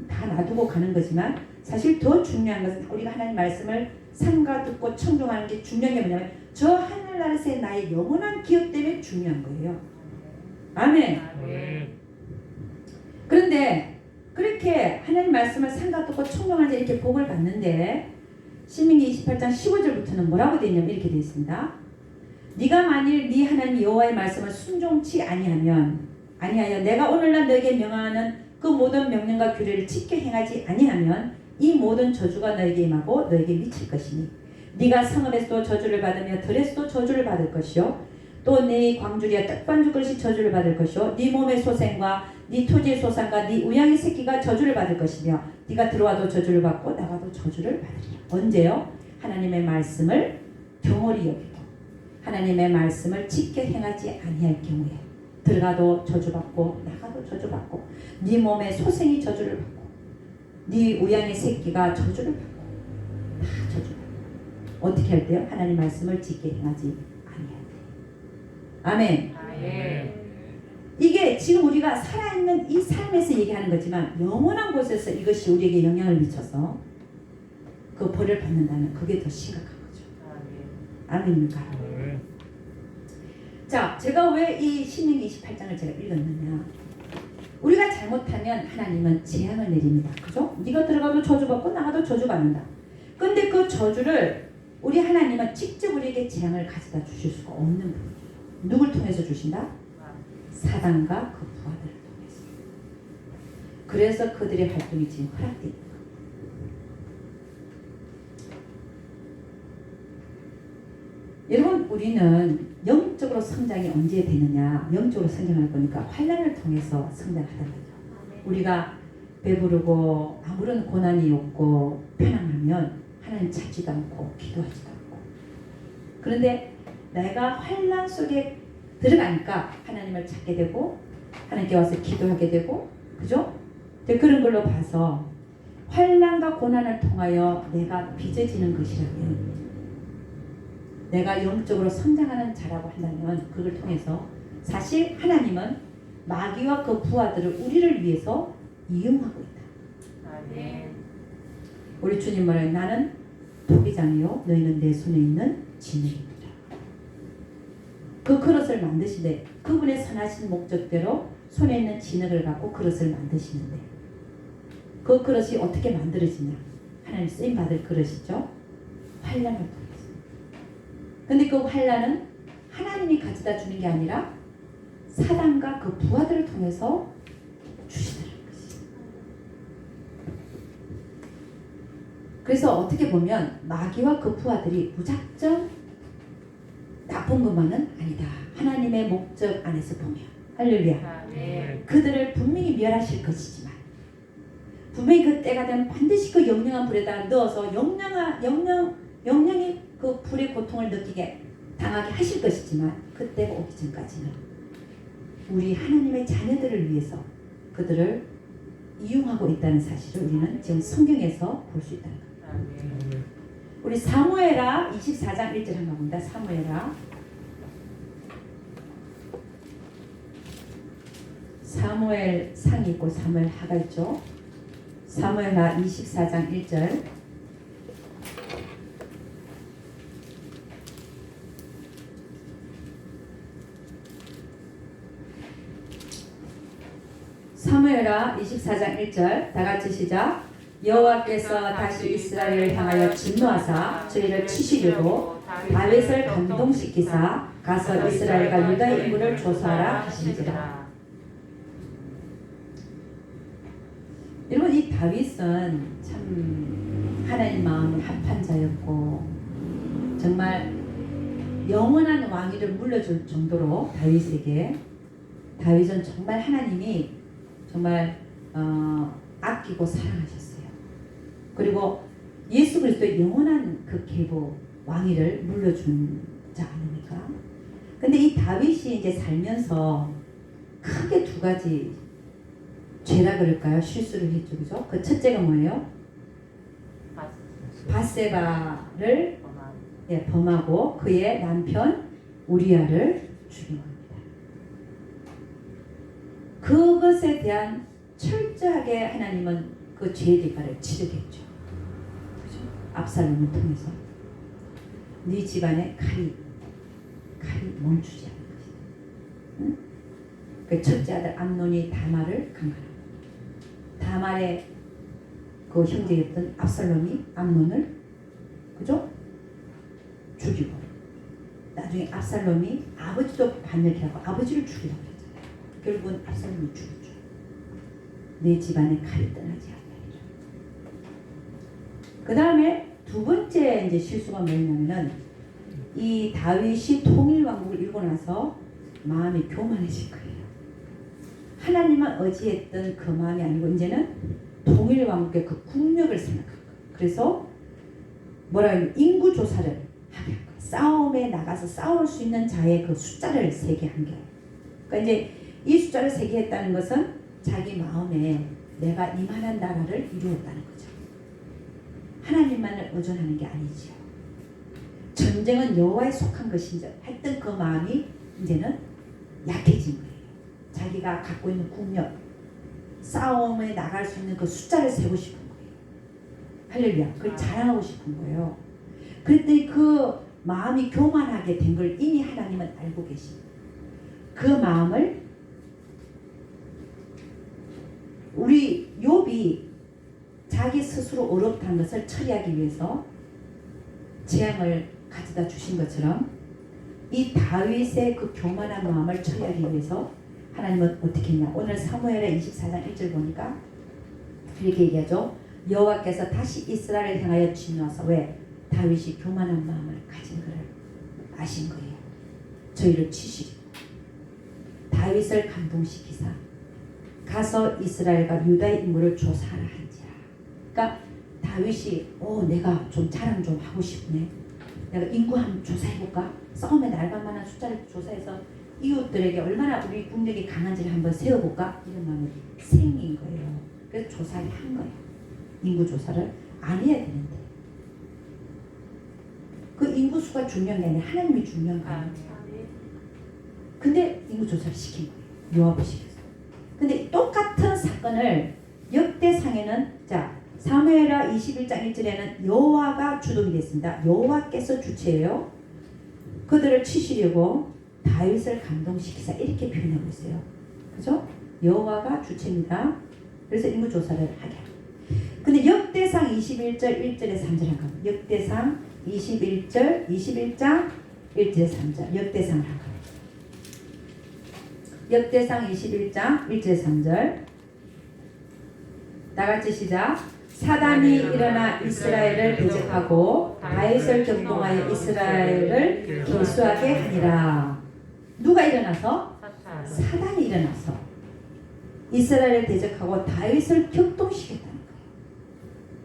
다 놔두고 가는 거지만 사실 더 중요한 것은 우리가 하나님 말씀을 삼가 듣고 청종하는 게 중요한 게 뭐냐면 저 하늘나라에서의 나의 영원한 기업 때문에 중요한 거예요. 아멘. 그런데 그렇게 하나님 말씀을 삼가 듣고 청종할 때 이렇게 복을 받는데 신명기 28장 15절부터는 뭐라고 되어 있냐면 이렇게 되어 있습니다. 네가 만일 네 하나님 여호와의 말씀을 순종치 아니하여 내가 오늘날 너에게 명하는 그 모든 명령과 규례를 지켜 행하지 아니하면 이 모든 저주가 너에게 임하고 너에게 미칠 것이니 네가 성읍에서도 저주를 받으며 들에서도 저주를 받을 것이요 또 네 광주리와 떡반죽 그릇이 저주를 받을 것이요 네 몸의 소생과 네 토지의 소산과 네 우양의 새끼가 저주를 받을 것이며 네가 들어와도 저주를 받고 나가도 저주를 받으리라. 언제요? 하나님의 말씀을 경홀히 여기고 하나님의 말씀을 지켜 행하지 아니할 경우에 들어가도 저주받고 나가도 저주받고 네 몸의 소생이 저주를 받고 네 우양의 새끼가 저주를 받고 다 저주받고 어떻게 할 때요? 하나님 말씀을 지켜 행하지 아니할 때. 아멘. 이게 지금 우리가 살아있는 이 삶에서 얘기하는 거지만 영원한 곳에서 이것이 우리에게 영향을 미쳐서 그 벌을 받는다면 그게 더 심각한 거죠. 아멘입니까? 자, 제가 왜 이 신명기 28장을 제가 읽었느냐. 우리가 잘못하면 하나님은 재앙을 내립니다. 그죠? 네가 들어가도 저주받고 나가도 저주받는다. 근데 그 저주를 우리 하나님은 직접 우리에게 재앙을 가져다 주실 수가 없는 분이에요. 누굴 통해서 주신다? 사단과 그 부하들을 통해서. 그래서 그들의 활동이 지금 허락되어 있는 겁니다. 여러분 우리는 영적으로 성장이 언제 되느냐? 영적으로 성장을 보니까 환난을 통해서 성장하단 말이에요. 우리가 배부르고 아무런 고난이 없고 편안하면 하나님 찾지도 않고 기도하지도 않고, 그런데 내가 환난 속에 들어가니까 하나님을 찾게 되고 하나님께 와서 기도하게 되고, 그죠? 그런 걸로 봐서 환난과 고난을 통하여 내가 빚어지는 것이라면, 내가 영적으로 성장하는 자라고 한다면 그걸 통해서 사실 하나님은 마귀와 그 부하들을 우리를 위해서 이용하고 있다. 아멘. 우리 주님 말해 나는 토기장이요 너희는 내 손에 있는 진흙이다. 그 그릇을 만드시되 그분의 선하신 목적대로 손에 있는 진흙을 갖고 그릇을 만드시는데, 그 그릇이 어떻게 만들어지냐? 하나님 쓰임 받을 그릇이죠. 환난을 통해서. 근데 그 환난은 하나님이 가져다 주는 게 아니라 사단과 그 부하들을 통해서 주시더라는 것이. 그래서 어떻게 보면 마귀와 그 부하들이 무작정 나쁜 것만은 아니다. 하나님의 목적 안에서 보면 할렐루야. 아멘. 그들을 분명히 멸하실 것이지만 분명히 그 때가 되면 반드시 그 영영한 불에다 넣어서 영영이 그 불의 고통을 느끼게 당하게 하실 것이지만, 그때가 오기 전까지는 우리 하나님의 자녀들을 위해서 그들을 이용하고 있다는 사실을 우리는 지금 성경에서 볼 수 있다는 거예요. 아멘. 우리 사무엘하 24장 1절 한번 봅니다. 사무엘 상이 있고 사무엘 하가 있죠. 사무엘하 24장 1절. 사무엘하 24장 1절 다 같이 시작. 여호와께서 다시 이스라엘을 향하여 진노하사 저희를 치시려고 다윗을 감동시키사 가서 이스라엘과 유다의 인물을 조사하라 하신지라. 여러분 이 다윗은 참 하나님 마음이 합한 자였고 정말 영원한 왕위를 물려줄 정도로 다윗은 정말 하나님이 정말 아끼고 사랑하셨어요. 그리고 예수 그리스도의 영원한 그 계보 왕위를 물려준 자 아닙니까? 근데 이 다윗이 이제 살면서 크게 두 가지 죄라 그럴까요? 실수를 했죠, 그죠? 그 첫째가 뭐예요? 바세바를 범하고 그의 남편 우리아를 죽인 겁니다. 그것에 대한 철저하게 하나님은 그 죄의 대가를 치르겠죠. 그죠? 압살롬을 통해서 네 집안에 칼이 멈추지 않을 것이다. 응? 그 첫째 아들 암논이 다말을 강간하고 다말의 그 형제였던 압살롬이 암논을 그죠? 죽이고 나중에 압살롬이 아버지도 반역하고 아버지를 죽이려고 했잖아요. 결국은 압살롬이 죽였죠. 내 집안에 칼이 떠나지 않으리라. 그 다음에 두 번째 이제 실수가 뭐냐면은 이 다윗이 통일 왕국을 이루고 나서 마음이 교만해질 거예요. 하나님만 의지했던 그 마음이 아니고 이제는 통일 왕국의 그 국력을 생각한 거예요. 그래서 뭐라 하면 인구 조사를 하게 한 거예요. 싸움에 나가서 싸울 수 있는 자의 그 숫자를 세게 한 거예요. 그러니까 이제 이 숫자를 세게 했다는 것은 자기 마음에 내가 이만한 나라를 이루었다는 거죠. 하나님만을 의존하는 게 아니죠. 전쟁은 여호와에 속한 것인지 했던 그 마음이 이제는 약해진 거예요. 자기가 갖고 있는 국력, 싸움에 나갈 수 있는 그 숫자를 세고 싶은 거예요. 할렐루야. 그걸 자랑하고 싶은 거예요. 그랬더니 그 마음이 교만하게 된 걸 이미 하나님은 알고 계십니다. 그 마음을 우리 욥이 자기 스스로 어렵다는 것을 처리하기 위해서 재앙을 가져다 주신 것처럼 이 다윗의 그 교만한 마음을 처리하기 위해서 하나님은 어떻게 했냐. 오늘 사무엘의 24장 1절 보니까 이렇게 얘기하죠. 여호와께서 다시 이스라엘을 향하여 진노하사 왜? 다윗이 교만한 마음을 가진 것을 아신 거예요. 저희를 치시고 다윗을 감동시키사 가서 이스라엘과 유다의 인구를 조사하라 한지라. 그러니까 다윗이 내가 좀 자랑 좀 하고 싶네. 내가 인구 한번 조사해볼까? 싸움에 나갈 만한 숫자를 조사해서 이웃들에게 얼마나 우리 국력이 강한지를 한번 세워볼까? 이런 마음이 생긴 거예요. 그래서 조사를 한 거예요. 인구 조사를 안 해야 되는데 그 인구수가 중요한 게 아니라 하나님이 중요한 거예요. 근데 인구 조사를 시킨 거예요. 요압을 시켰어요. 근데 똑같은 사건을 역대상에는 사무엘하 21장 1절에는 여호와가 주동이 됐습니다. 여호와께서 주체예요. 그들을 치시려고 다윗을 감동시키사 이렇게 표현하고 있어요. 그죠? 여호와가 주체입니다. 그래서 인구 조사를 하게 합니다. 근데 역대상 21절 1절에 3절 한 겁니다. 역대상 21장 1절에 3절 역대상을 한 겁니다. 역대상 21장 1절에 3절 다같이 시작. 사단이 일어나 이스라엘을 대적하고 다윗을 격동하여 이스라엘을 결수하게 하니라. 누가 일어나서? 사단이 일어나서 이스라엘을 대적하고 다윗을 격동시켰다는 거예요.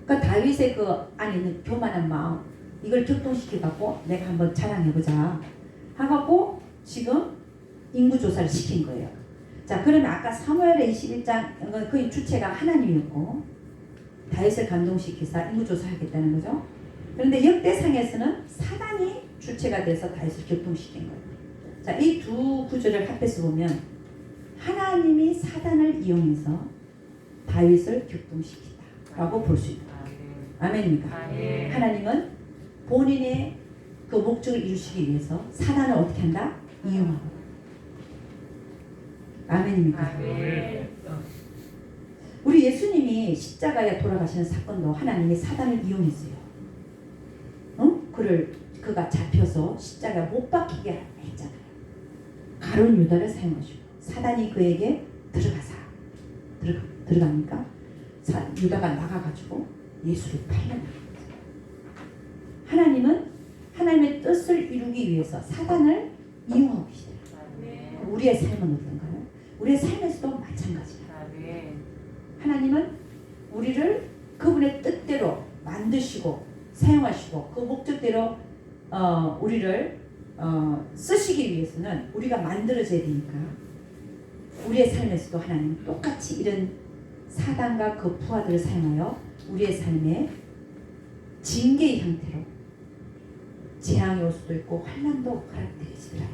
그러니까 다윗의 그 안에 있는 교만한 마음 이걸 격동시켜갖고 내가 한번 자랑해보자 하갖고 지금 인구조사를 시킨 거예요. 자, 그러면 아까 사무엘의 21장 그 주체가 하나님이었고 다윗을 감동시키사 인구조사하겠다는 거죠. 그런데 역대상에서는 사단이 주체가 돼서 다윗을 격동시킨 거예요. 자, 이 두 구절을 합해서 보면 하나님이 사단을 이용해서 다윗을 격동시키다라고 볼 수 있다. 아멘입니까? 하나님은 본인의 그 목적을 이루시기 위해서 사단을 어떻게 한다? 이용하고. 아멘입니까? 우리 예수님이 십자가에 돌아가시는 사건도 하나님이 사단을 이용했어요. 그가 잡혀서 십자가에 못 박히게 했잖아요. 가룟 유다를 사용하시고 사단이 그에게 들어갑니까? 유다가 나가가지고 예수를 팔려나갑니다. 하나님은 하나님의 뜻을 이루기 위해서 사단을 이용하고 계시더라고요. 우리의 삶은 어떤가요? 우리의 삶에서도 마찬가지예요. 하나님은 우리를 그분의 뜻대로 만드시고 사용하시고 그 목적대로 우리를 쓰시기 위해서는 우리가 만들어져야 되니까 우리의 삶에서도 하나님은 똑같이 이런 사단과 그 부하들을 사용하여 우리의 삶에 징계의 형태로 재앙이 올 수도 있고 환난도 허락되시더라.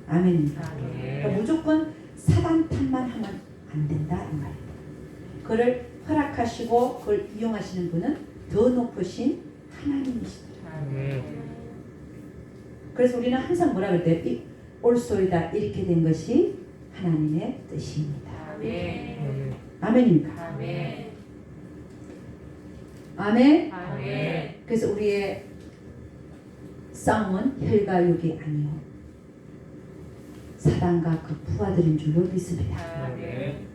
아멘입니다. 그러니까 무조건 사단 탓만 하면 안 된다 이 말입니다. 그를 허락하시고 그걸 이용하시는 분은 더 높으신 하나님이시더라. 그래서 우리는 항상 뭐라 그럴 올소이다 이렇게 된 것이 하나님의 뜻입니다. 아멘입니까? 아멘. 그래서 우리의 싸움은 혈과 육이 아니요 사단과 그 부하들인 줄로 믿습니다.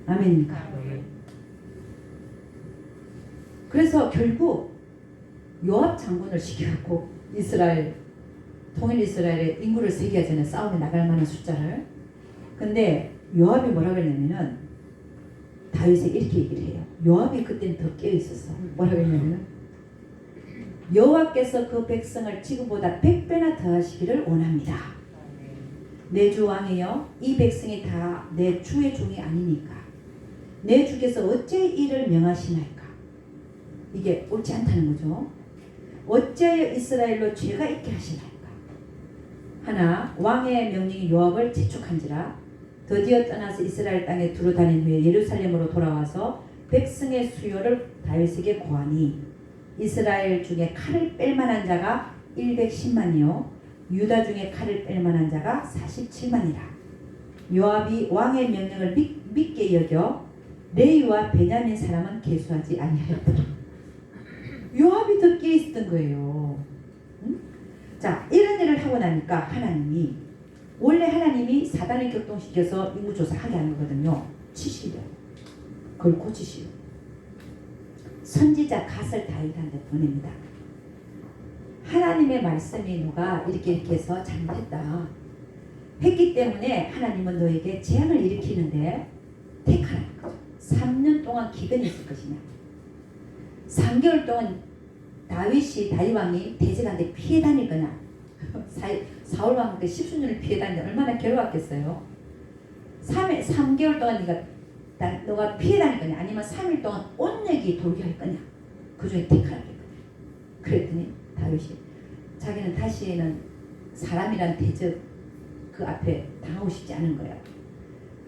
아멘입니까? 그래서 결국 요압 장군을 시켜갖고 통일 이스라엘의 인구를 세게 하잖아요. 싸움에 나갈 만한 숫자를. 근데 요압이 뭐라 그랬냐면은 다윗에 이렇게 얘기를 해요. 요압이 그때는 더 깨어 있었어. 뭐라 그랬냐면은 여호와께서 그 백성을 지금보다 100배나 더하시기를 원합니다. 내 주 왕이여 이 백성이 다 내 주의 종이 아니니까 내 주께서 어째 이를 명하시나이까. 이게 옳지 않다는 거죠. 어찌하여 이스라엘로 죄가 있게 하시나이까. 하나 왕의 명령이 요압을 재촉한지라 드디어 떠나서 이스라엘 땅에 두루 다닌 후에 예루살렘으로 돌아와서 백성의 수요를 다윗에게 고하니 이스라엘 중에 칼을 뺄 만한 자가 110만이요 유다 중에 칼을 뺄 만한 자가 47만이라. 요압이 왕의 명령을 믿게 여겨 레위와 베냐민 사람은 계수하지 아니하였더라. 요압이 더 깨 있었던 거예요. 응? 자, 이런 일을 하고 나니까 하나님이 원래 하나님이 사단을 격동시켜서 인구조사하게 하는 거거든요. 치시려고. 그걸 고치시려고. 선지자 갓을 다윗한테 보냅니다. 하나님의 말씀이 너가 이렇게 해서 잘못했다 했기 때문에 하나님은 너에게 재앙을 일으키는데 택하라는 거죠. 3년 동안 기근이 있을 것이냐, 3개월 동안 다윗왕이 대적한테 피해 다닐 거냐, 사울왕 때 10수년을 피해 다니는데 얼마나 괴로웠겠어요. 3개월 동안 너가 피해 다닐 거냐, 아니면 3일 동안 온내기 돌게 할 거냐, 그 중에 택하라 그랬거든요. 그랬더니 다윗이 자기는 다시는 사람이란 대적 그 앞에 당하고 싶지 않은 거예요.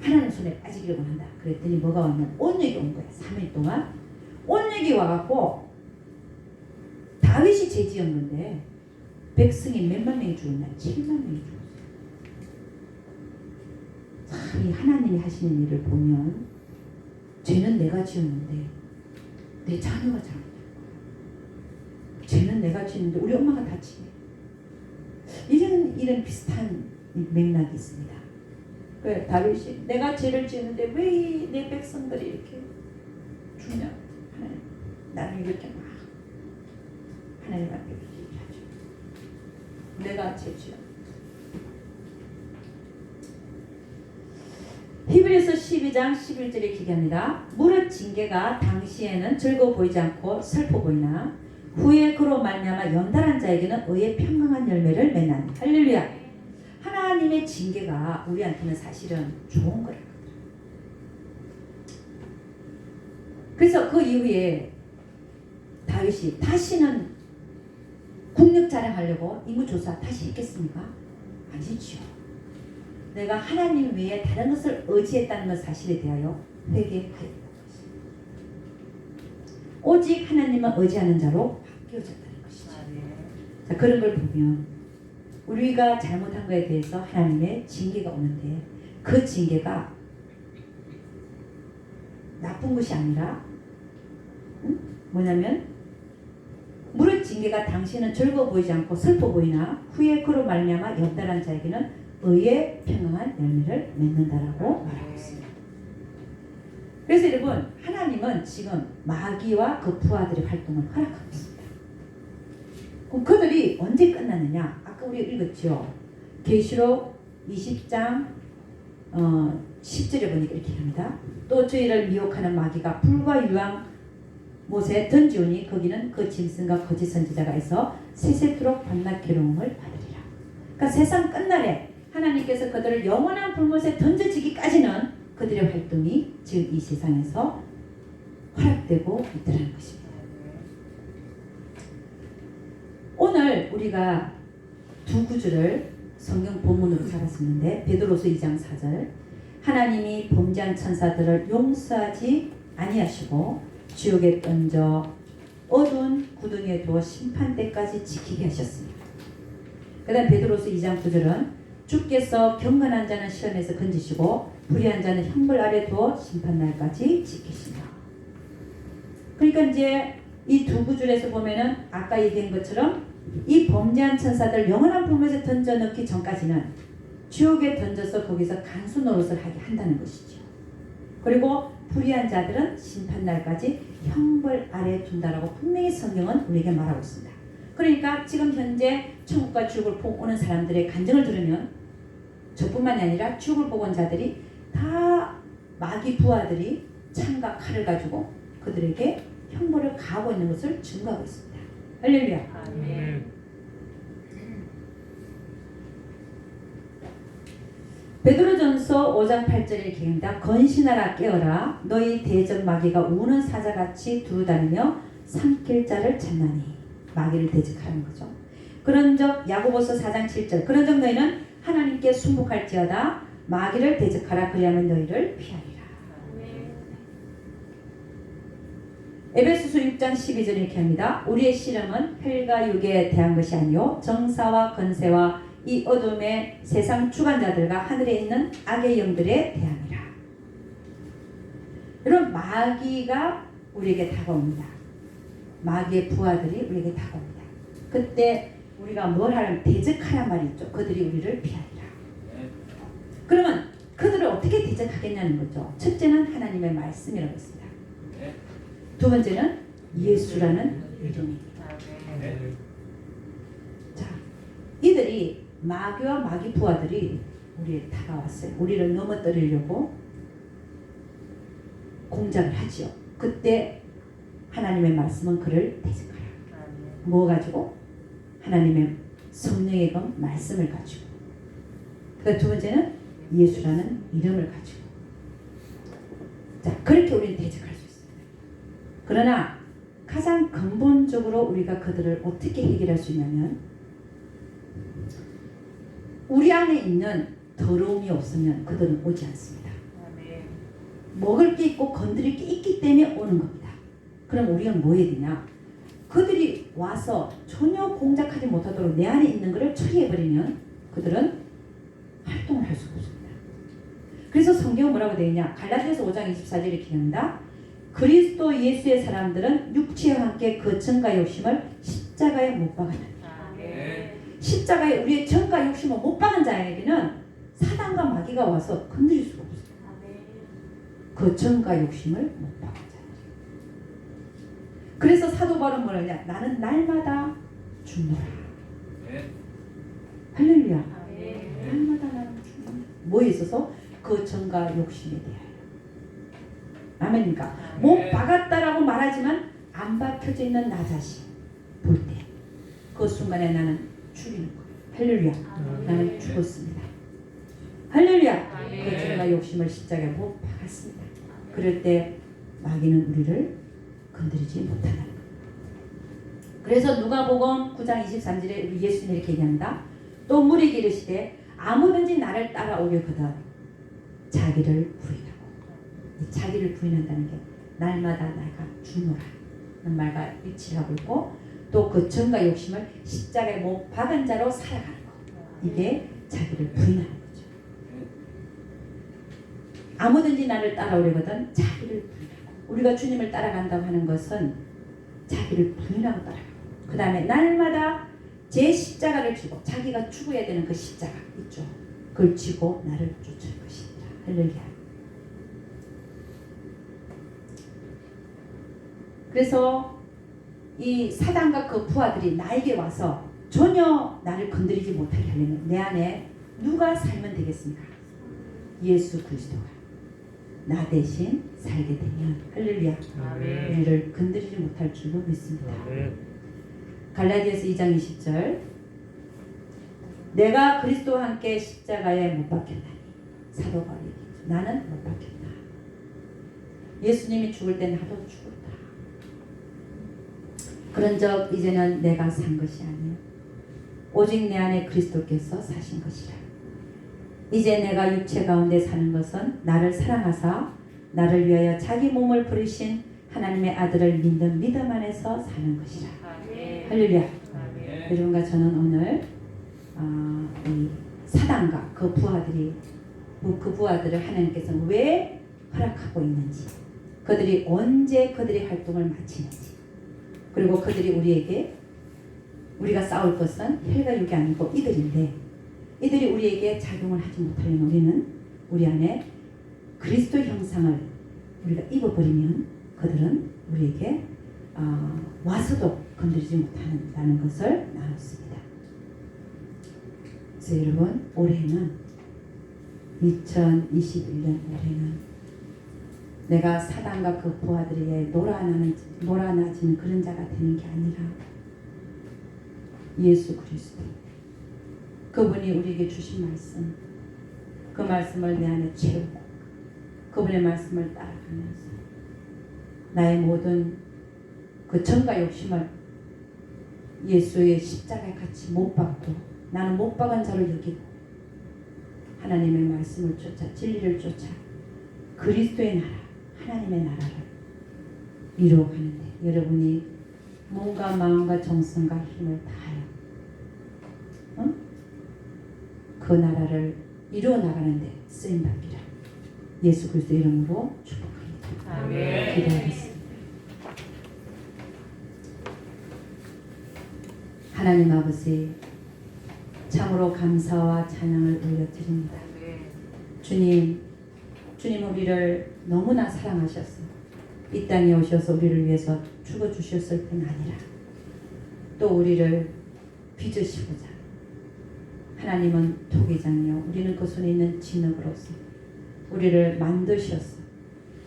하나님 손에 빠지기를 원한다. 그랬더니 뭐가 왔냐면 온내기 온 거예요. 3일 동안 온내기 와갖고 다윗이 죄지은 건데 백성이 몇만 명이 죽었나? 7만 명이 죽었어요. 참 이 하나님이 하시는 일을 보면 죄는 내가 지었는데 내 자녀가 잘못한 거야. 죄는 내가 지었는데 우리 엄마가 다치네. 이런 비슷한 맥락이 있습니다. 그래, 다윗이 내가 죄를 지었는데 왜 내 백성들이 이렇게 죽냐? 하나님, 나를 이렇게 막 하나님 앞에 얘기하죠. 내가 죄지어. 히브리서 12장 11절에 기록합니다. 무릇 징계가 당시에는 즐거워 보이지 않고 슬퍼 보이나 후에 그로 말미암아 연달한 자에게는 의의 평강한 열매를 맺나니. 할렐루야. 하나님의 징계가 우리한테는 사실은 좋은 거예요. 그래서 그 이후에 다윗이 다시는 국력 자랑하려고 인구조사 다시 했겠습니까? 아니지요. 내가 하나님 외에 다른 것을 의지했다는 것 사실에 대하여 회개하였다. 오직 하나님만 의지하는 자로 바뀌어졌다는 것이죠. 자, 그런 걸 보면 우리가 잘못한 것에 대해서 하나님의 징계가 오는데 그 징계가 나쁜 것이 아니라 뭐냐면 무릇 징계가 당신은 즐거워 보이지 않고 슬퍼 보이나 후에 그로 말미암아 연달한 자에게는 의의 평강한 열매를 맺는다라고 말하고 있습니다. 그래서 여러분 하나님은 지금 마귀와 그 부하들의 활동을 허락하고 있습니다. 그럼 그들이 언제 끝나느냐? 아까 우리 읽었죠. 계시록 20장 10절에 보니까 이렇게 합니다. 또 저희를 미혹하는 마귀가 불과 유황 못에 던지오니 거기는 그 짐승과 거짓 선지자가 있어 세세토록 밤낮 괴로움을 받으리라. 그러니까 세상 끝날에 하나님께서 그들을 영원한 불못에 던져지기까지는 그들의 활동이 지금 이 세상에서 허락되고 있다는 것입니다. 오늘 우리가 두 구절을 성경 본문으로 잡았었는데 베드로서 2장 4절 하나님이 범죄한 천사들을 용서하지 아니하시고 지옥에 던져 어두운 구덩이에 두어 심판 때까지 지키게 하셨습니다. 그 다음 베드로서 2장 9절은 주께서 경건한 자는 시험에서 건지시고 불의한 자는 형벌 아래 두어 심판날까지 지키신다. 그러니까 이제 이 두 구절에서 보면은 아까 얘기한 것처럼 이 범죄한 천사들 영원한 불못에 던져 넣기 전까지는 지옥에 던져서 거기서 간수 노릇을 하게 한다는 것이죠. 그리고 불의한 자들은 심판날까지 형벌 아래 둔다라고 분명히 성경은 우리에게 말하고 있습니다. 그러니까 지금 현재 천국과 지옥을 보고 오는 사람들의 간증을 들으면 저뿐만이 아니라 지옥을 보고 온 자들이 다 마귀 부하들이 창과 칼을 가지고 그들에게 형벌을 가하고 있는 것을 증거하고 있습니다. 할렐루야. 아멘. 베드로전서 5장 8절에 기록합니다. 건신하라 깨어라 너희 대적 마귀가 우는 사자같이 두루다니며 삼킬 자를 찾나니. 마귀를 대적하는 거죠. 그런즉 야고보서 4장 7절 그런즉 너희는 하나님께 순복할지어다 마귀를 대적하라 그리하면 너희를 피하리라. 에베소서 6장 12절에 이렇게 합니다. 우리의 씨름은 혈과 육에 대한 것이 아니요 정사와 건세와 이 어둠의 세상 주관자들과 하늘에 있는 악의 영들에 대함이라. 여러분 마귀가 우리에게 다가옵니다. 마귀의 부하들이 우리에게 다가옵니다. 그때 우리가 뭘 하려면 대적하란 말이 있죠. 그들이 우리를 피하리라. 그러면 그들을 어떻게 대적하겠냐는 거죠. 첫째는 하나님의 말씀이라고 했습니다. 두 번째는 예수라는 이름입니다. 이들이 마귀와 마귀 부하들이 우리에 다가왔어요. 우리를 넘어뜨리려고 공작을 하지요. 그때 하나님의 말씀은 그를 대적하라. 뭐 가지고? 하나님의 성령의 그 말씀을 가지고. 그 두 번째는 예수라는 이름을 가지고. 자, 그렇게 우리는 대적할 수 있습니다. 그러나 가장 근본적으로 우리가 그들을 어떻게 해결할 수 있냐면 우리 안에 있는 더러움이 없으면 그들은 오지 않습니다. 먹을 게 있고 건드릴 게 있기 때문에 오는 겁니다. 그럼 우리가 뭐 해야 되냐? 그들이 와서 전혀 공작하지 못하도록 내 안에 있는 것을 처리해버리면 그들은 활동을 할 수가 없습니다. 그래서 성경은 뭐라고 되어 있냐? 갈라디아서 5장 24절 이렇게 합니다. 그리스도 예수의 사람들은 육체와 함께 그 정과 욕심을 십자가에 못 박았다. 십자가에 우리의 정과 욕심을 못 박은 자에게는 사단과 마귀가 와서 건드릴 수가 없어요. 그 정과 욕심을 못 박은 자. 그래서 사도 바울은 뭐라냐? 나는 날마다 죽노라. 할렐루야. 날마다 나는 죽노라. 뭐에 있어서? 그 정과 욕심에 대하여. 아멘입니까? 못 박았다라고 말하지만 안 박혀져 있는 나 자신 볼 때 그 순간에 나는 죽이는 거예요. 할렐루야. 나는 죽었습니다. 할렐루야. 그 정과 욕심을 십자가에 못 박았습니다. 그럴 때 마귀는 우리를 건드리지 못하는 거예요. 그래서 누가복음 9장 23절에 우리 예수님이 이렇게 얘기합니다. 또 물에게 이르시되 아무든지 나를 따라오려거든 자기를 부인하고. 이 자기를 부인한다는 게 날마다 내가 죽노라 는 말과 일치를 하고 있고 또 그 정과 욕심을 십자가에 못 박은 자로 살아가는 거. 이게 자기를 부인하는 거죠. 아무든지 나를 따라오려거든 자기를 부인하고. 우리가 주님을 따라간다고 하는 것은 자기를 부인하고 따라가고 그 다음에 날마다 제 십자가를 지고 자기가 죽어야 되는 그 십자가 있죠. 그걸 지고 나를 쫓을 것입니다. 할렐루야. 그래서 이 사단과 그 부하들이 나에게 와서 전혀 나를 건드리지 못하게 하려면 내 안에 누가 살면 되겠습니까? 예수 그리스도가 나 대신 살게 되면 할렐루야. 너를 건드리지 못할 줄로 믿습니다. 갈라디아서 2장 20절 내가 그리스도와 함께 십자가에 못 박혔나니 사도 바울이 나는 못 박혔다. 예수님이 죽을 때 나도 죽었다. 그런즉 이제는 내가 산 것이 아니요 오직 내 안에 그리스도께서 사신 것이라. 이제 내가 육체 가운데 사는 것은 나를 사랑하사 나를 위하여 자기 몸을 부르신 하나님의 아들을 믿는 믿음 안에서 사는 것이라. 할렐루야. 여러분과 저는 오늘 이 사단과 그 부하들이 그 부하들을 하나님께서는 왜 허락하고 있는지, 그들이 언제 그들의 활동을 마치는지, 그리고 그들이 우리에게 우리가 싸울 것은 혈과 육이 아니고 이들인데 이들이 우리에게 작용을 하지 못하면 우리는 우리 안에 그리스도 형상을 우리가 입어버리면 그들은 우리에게 와서도 건드리지 못한다는 것을 나눴습니다. 그래서 여러분 올해는 2021년 올해는 내가 사단과 그 부하들에게 놀아나지는 그런 자가 되는 게 아니라 예수 그리스도 그분이 우리에게 주신 말씀 그 말씀을 내 안에 채우고 그분의 말씀을 따라가면서 나의 모든 그 정과 욕심을 예수의 십자가에 같이 못 박고 나는 못 박은 자로 여기고 하나님의 말씀을 쫓아 진리를 쫓아 그리스도의 나라 하나님의 나라를 이루어가는데 여러분이 몸과 마음과 정성과 힘을 다하여 그 나라를 이루어 나가는데 쓰임받기를 예수 그리스도 이름으로 축복합니다. 아멘. 기도하겠습니다. 하나님 아버지 참으로 감사와 찬양을 올려드립니다. 주님 우리를 너무나 사랑하셔서 이 땅에 오셔서 우리를 위해서 죽어주셨을 뿐 아니라 또 우리를 빚으시고자 하나님은 토기장이요 우리는 그 손에 있는 진흙으로서 우리를 만드셨어.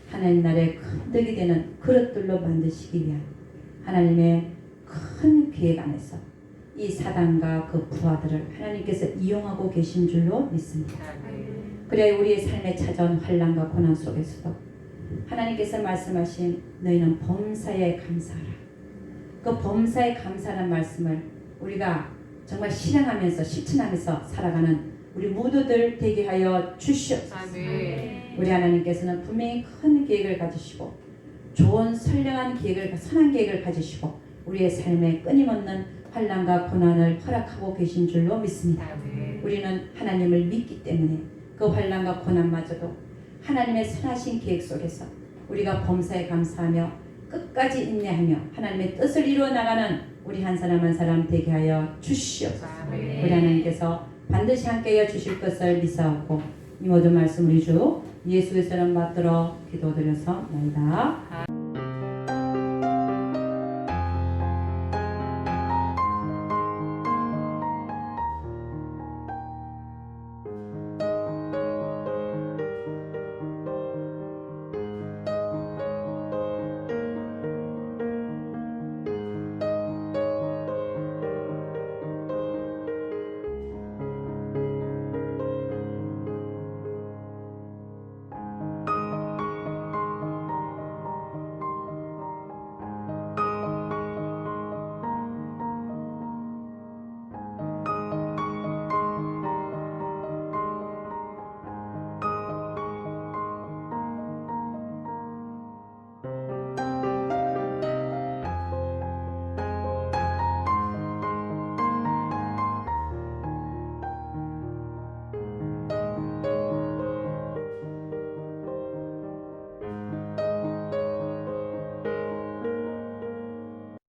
하나님 나라의 큰 덕이 되는 그릇들로 만드시기 위한 하나님의 큰 계획 안에서 이 사단과 그 부하들을 하나님께서 이용하고 계신 줄로 믿습니다. 그래야 우리의 삶에 찾아온 환난과 고난 속에서도 하나님께서 말씀하신 너희는 범사에 감사하라. 그 범사에 감사하는 말씀을 우리가 정말 실행하면서 실천하면서 살아가는 우리 모두들 되게 하여 주시옵소서. 우리 하나님께서는 분명히 큰 계획을 가지시고 좋은 선량한 계획을 선한 계획을 가지시고 우리의 삶에 끊임없는 환난과 고난을 허락하고 계신 줄로 믿습니다. 우리는 하나님을 믿기 때문에 그 환난과 고난마저도 하나님의 선하신 계획 속에서 우리가 범사에 감사하며 끝까지 인내하며 하나님의 뜻을 이루어 나가는 우리 한 사람 한 사람 되게 하여 주시옵소서. 우리 하나님께서 반드시 함께하여 주실 것을 믿사옵고 이 모든 말씀 우리 주 예수의 이름 받들어 기도드려서 나이다.